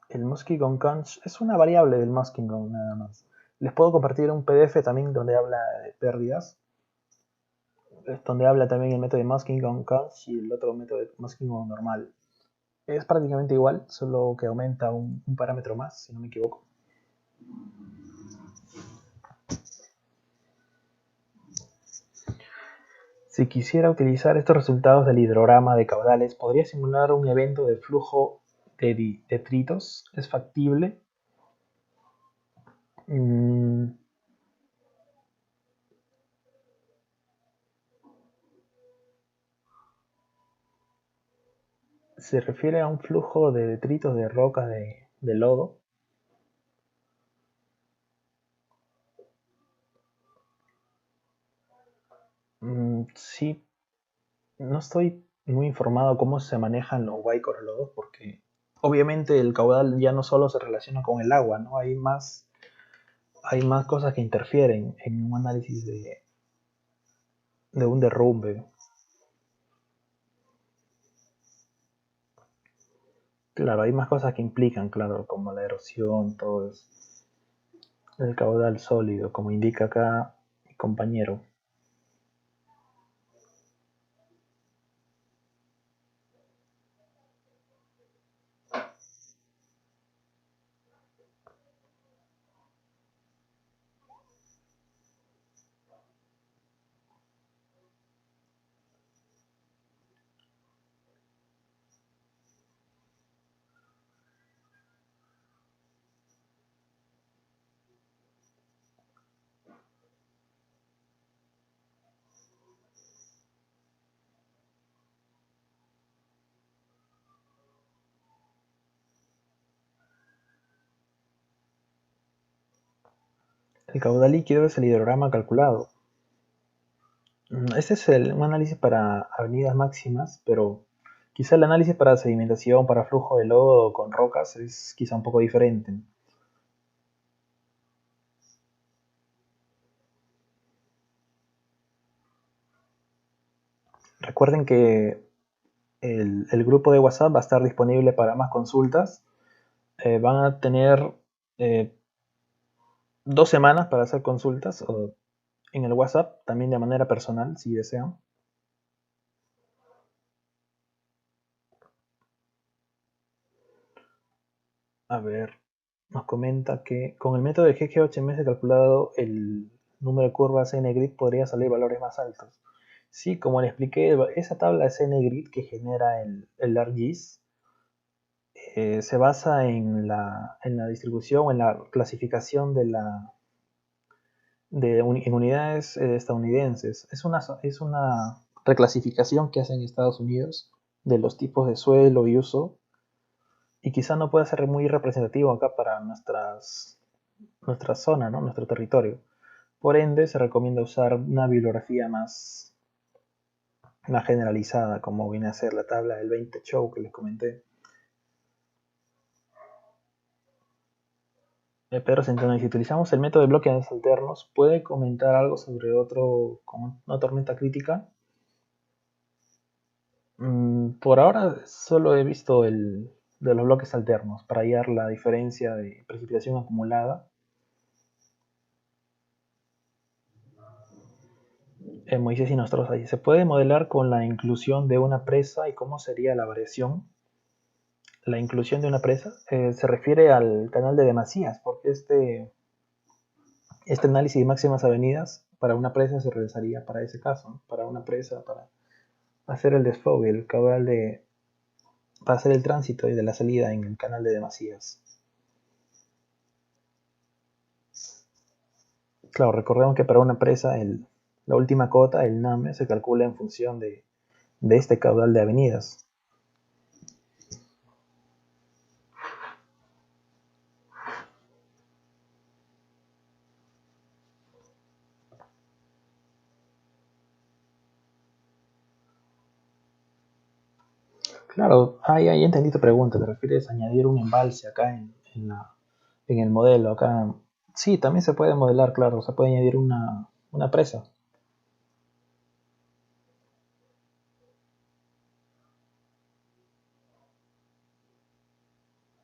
El Muskingum-Conch es una variable del Muskingum nada más. Les puedo compartir un PDF también donde habla de pérdidas. Es donde habla también el método de Muskingum-Conch y el otro método de Muskingum normal. Es prácticamente igual, solo que aumenta un parámetro más, si no me equivoco. Si quisiera utilizar estos resultados del hidrograma de caudales, ¿podría simular un evento de flujo de detritos? ¿Es factible? Se refiere a un flujo de detritos de rocas de lodo. Sí, no estoy muy informado cómo se manejan los huaicos lodos, porque obviamente el caudal ya no solo se relaciona con el agua, ¿no? Hay más cosas que interfieren en un análisis de un derrumbe. Claro, hay más cosas que implican, claro, como la erosión, todo eso. El caudal sólido, como indica acá mi compañero. El caudal líquido es el hidrograma calculado. Este es un análisis para avenidas máximas, pero Quizá el análisis para sedimentación, para flujo de lodo con rocas es quizá un poco diferente. Recuerden que el grupo de WhatsApp va a estar disponible para más consultas. Van a tener 2 semanas para hacer consultas en el WhatsApp, también de manera personal, si desean. A ver, nos comenta que con el método de GG8MS calculado el número de curvas N-Grid podría salir valores más altos. Sí, como le expliqué, esa tabla de N-Grid que genera el ArcGIS se basa en la distribución, en la clasificación en unidades estadounidenses. Es una reclasificación que hacen en Estados Unidos de los tipos de suelo y uso, y quizá no pueda ser muy representativo acá para nuestra zona, ¿no? Nuestro territorio. Por ende, se recomienda usar una bibliografía más generalizada, como viene a ser la tabla del 20 show que les comenté. Pedro Centeno, y si utilizamos el método de bloques alternos, ¿puede comentar algo sobre otro con una tormenta crítica? Por ahora solo he visto el de los bloques alternos para hallar la diferencia de precipitación acumulada. Moisés y Nostroza dice, ¿se puede modelar con la inclusión de una presa y cómo sería la variación? La inclusión de una presa se refiere al canal de demasías, porque este análisis de máximas avenidas para una presa se realizaría para ese caso, ¿no? Para una presa, para hacer el desfogue, el caudal para hacer el tránsito y de la salida en el canal de demasías. Claro, recordemos que para una presa la última cota, el NAME, se calcula en función de este caudal de avenidas. Claro, ahí entendí tu pregunta. ¿Te refieres a añadir un embalse acá en el modelo? Acá sí, también se puede modelar, claro, se puede añadir una presa.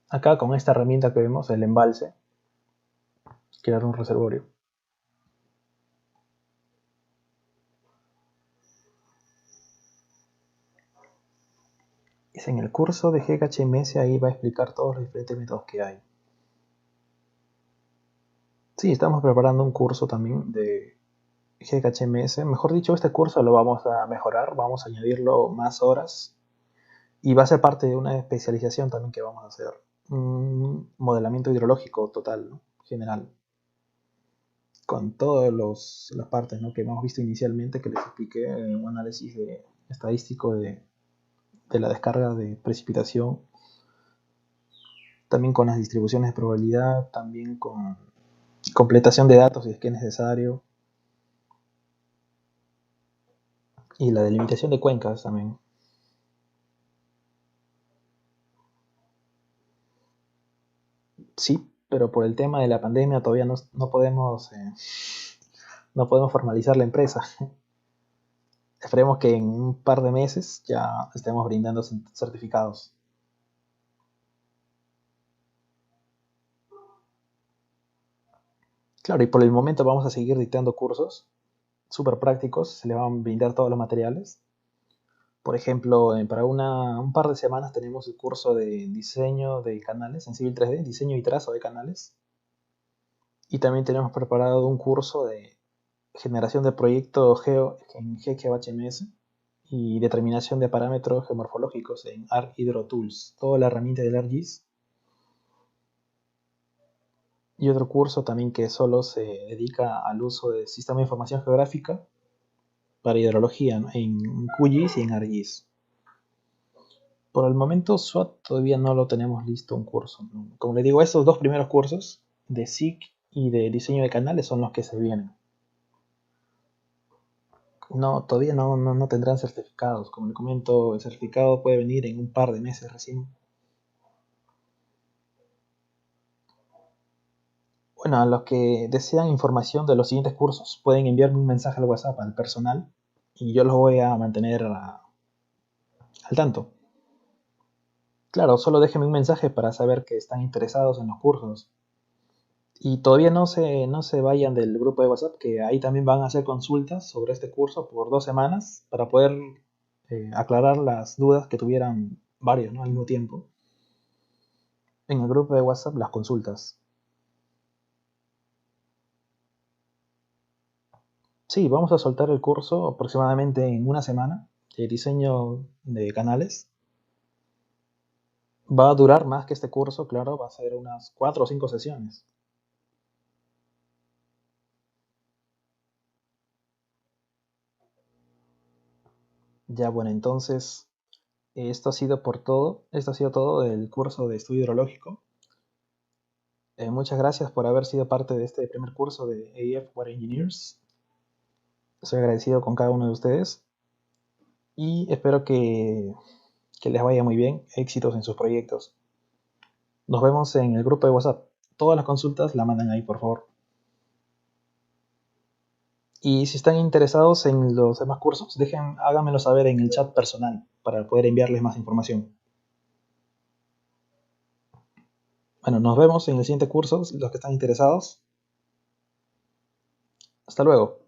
Acá con esta herramienta que vemos, el embalse, crear un reservorio. Es en el curso de GHMS, ahí va a explicar todos los diferentes métodos que hay. Sí, estamos preparando un curso también de GHMS. Mejor dicho, este curso lo vamos a mejorar, vamos a añadirlo más horas y va a ser parte de una especialización también que vamos a hacer. Un modelamiento hidrológico total, ¿no? General. Con todas las partes, ¿no? Que hemos visto inicialmente, que les expliqué, un análisis estadístico de la descarga de precipitación, también con las distribuciones de probabilidad, también con completación de datos si es que es necesario, y la delimitación de cuencas también. Sí, pero por el tema de la pandemia todavía no podemos formalizar la empresa. Esperemos que en un par de meses ya estemos brindando certificados. Claro, y por el momento vamos a seguir dictando cursos súper prácticos, se les van a brindar todos los materiales. Por ejemplo, para un par de semanas tenemos el curso de diseño de canales en Civil 3D, diseño y trazo de canales. Y también tenemos preparado un curso de generación de proyecto en GeoHMS y determinación de parámetros geomorfológicos en ArcHydroTools, toda la herramienta del ArcGIS. Y otro curso también que solo se dedica al uso del sistema de información geográfica para hidrología, ¿no? En QGIS y en ArcGIS. Por el momento SWOT todavía no lo tenemos listo un curso, ¿no? Como le digo, estos dos primeros cursos de SIG y de diseño de canales son los que se vienen. No, todavía no tendrán certificados. Como le comento, el certificado puede venir en un par de meses recién. Bueno, a los que desean información de los siguientes cursos, pueden enviarme un mensaje al WhatsApp al personal y yo los voy a mantener al tanto. Claro, solo déjenme un mensaje para saber que están interesados en los cursos. Y todavía no se vayan del grupo de WhatsApp, que ahí también van a hacer consultas sobre este curso por 2 semanas para poder aclarar las dudas que tuvieran varios, ¿no? Al mismo tiempo. En el grupo de WhatsApp las consultas. Sí, vamos a soltar el curso aproximadamente en una semana de diseño de canales. Va a durar más que este curso, claro, va a ser unas 4 o 5 sesiones. Ya bueno, entonces esto ha sido por todo. Esto ha sido todo del curso de estudio hidrológico. Muchas gracias por haber sido parte de este primer curso de AF Water Engineers. Soy agradecido con cada uno de ustedes y espero que les vaya muy bien, éxitos en sus proyectos. Nos vemos en el grupo de WhatsApp. Todas las consultas la mandan ahí, por favor. Y si están interesados en los demás cursos, háganmelo saber en el chat personal para poder enviarles más información. Bueno, nos vemos en el siguiente curso, los que están interesados. Hasta luego.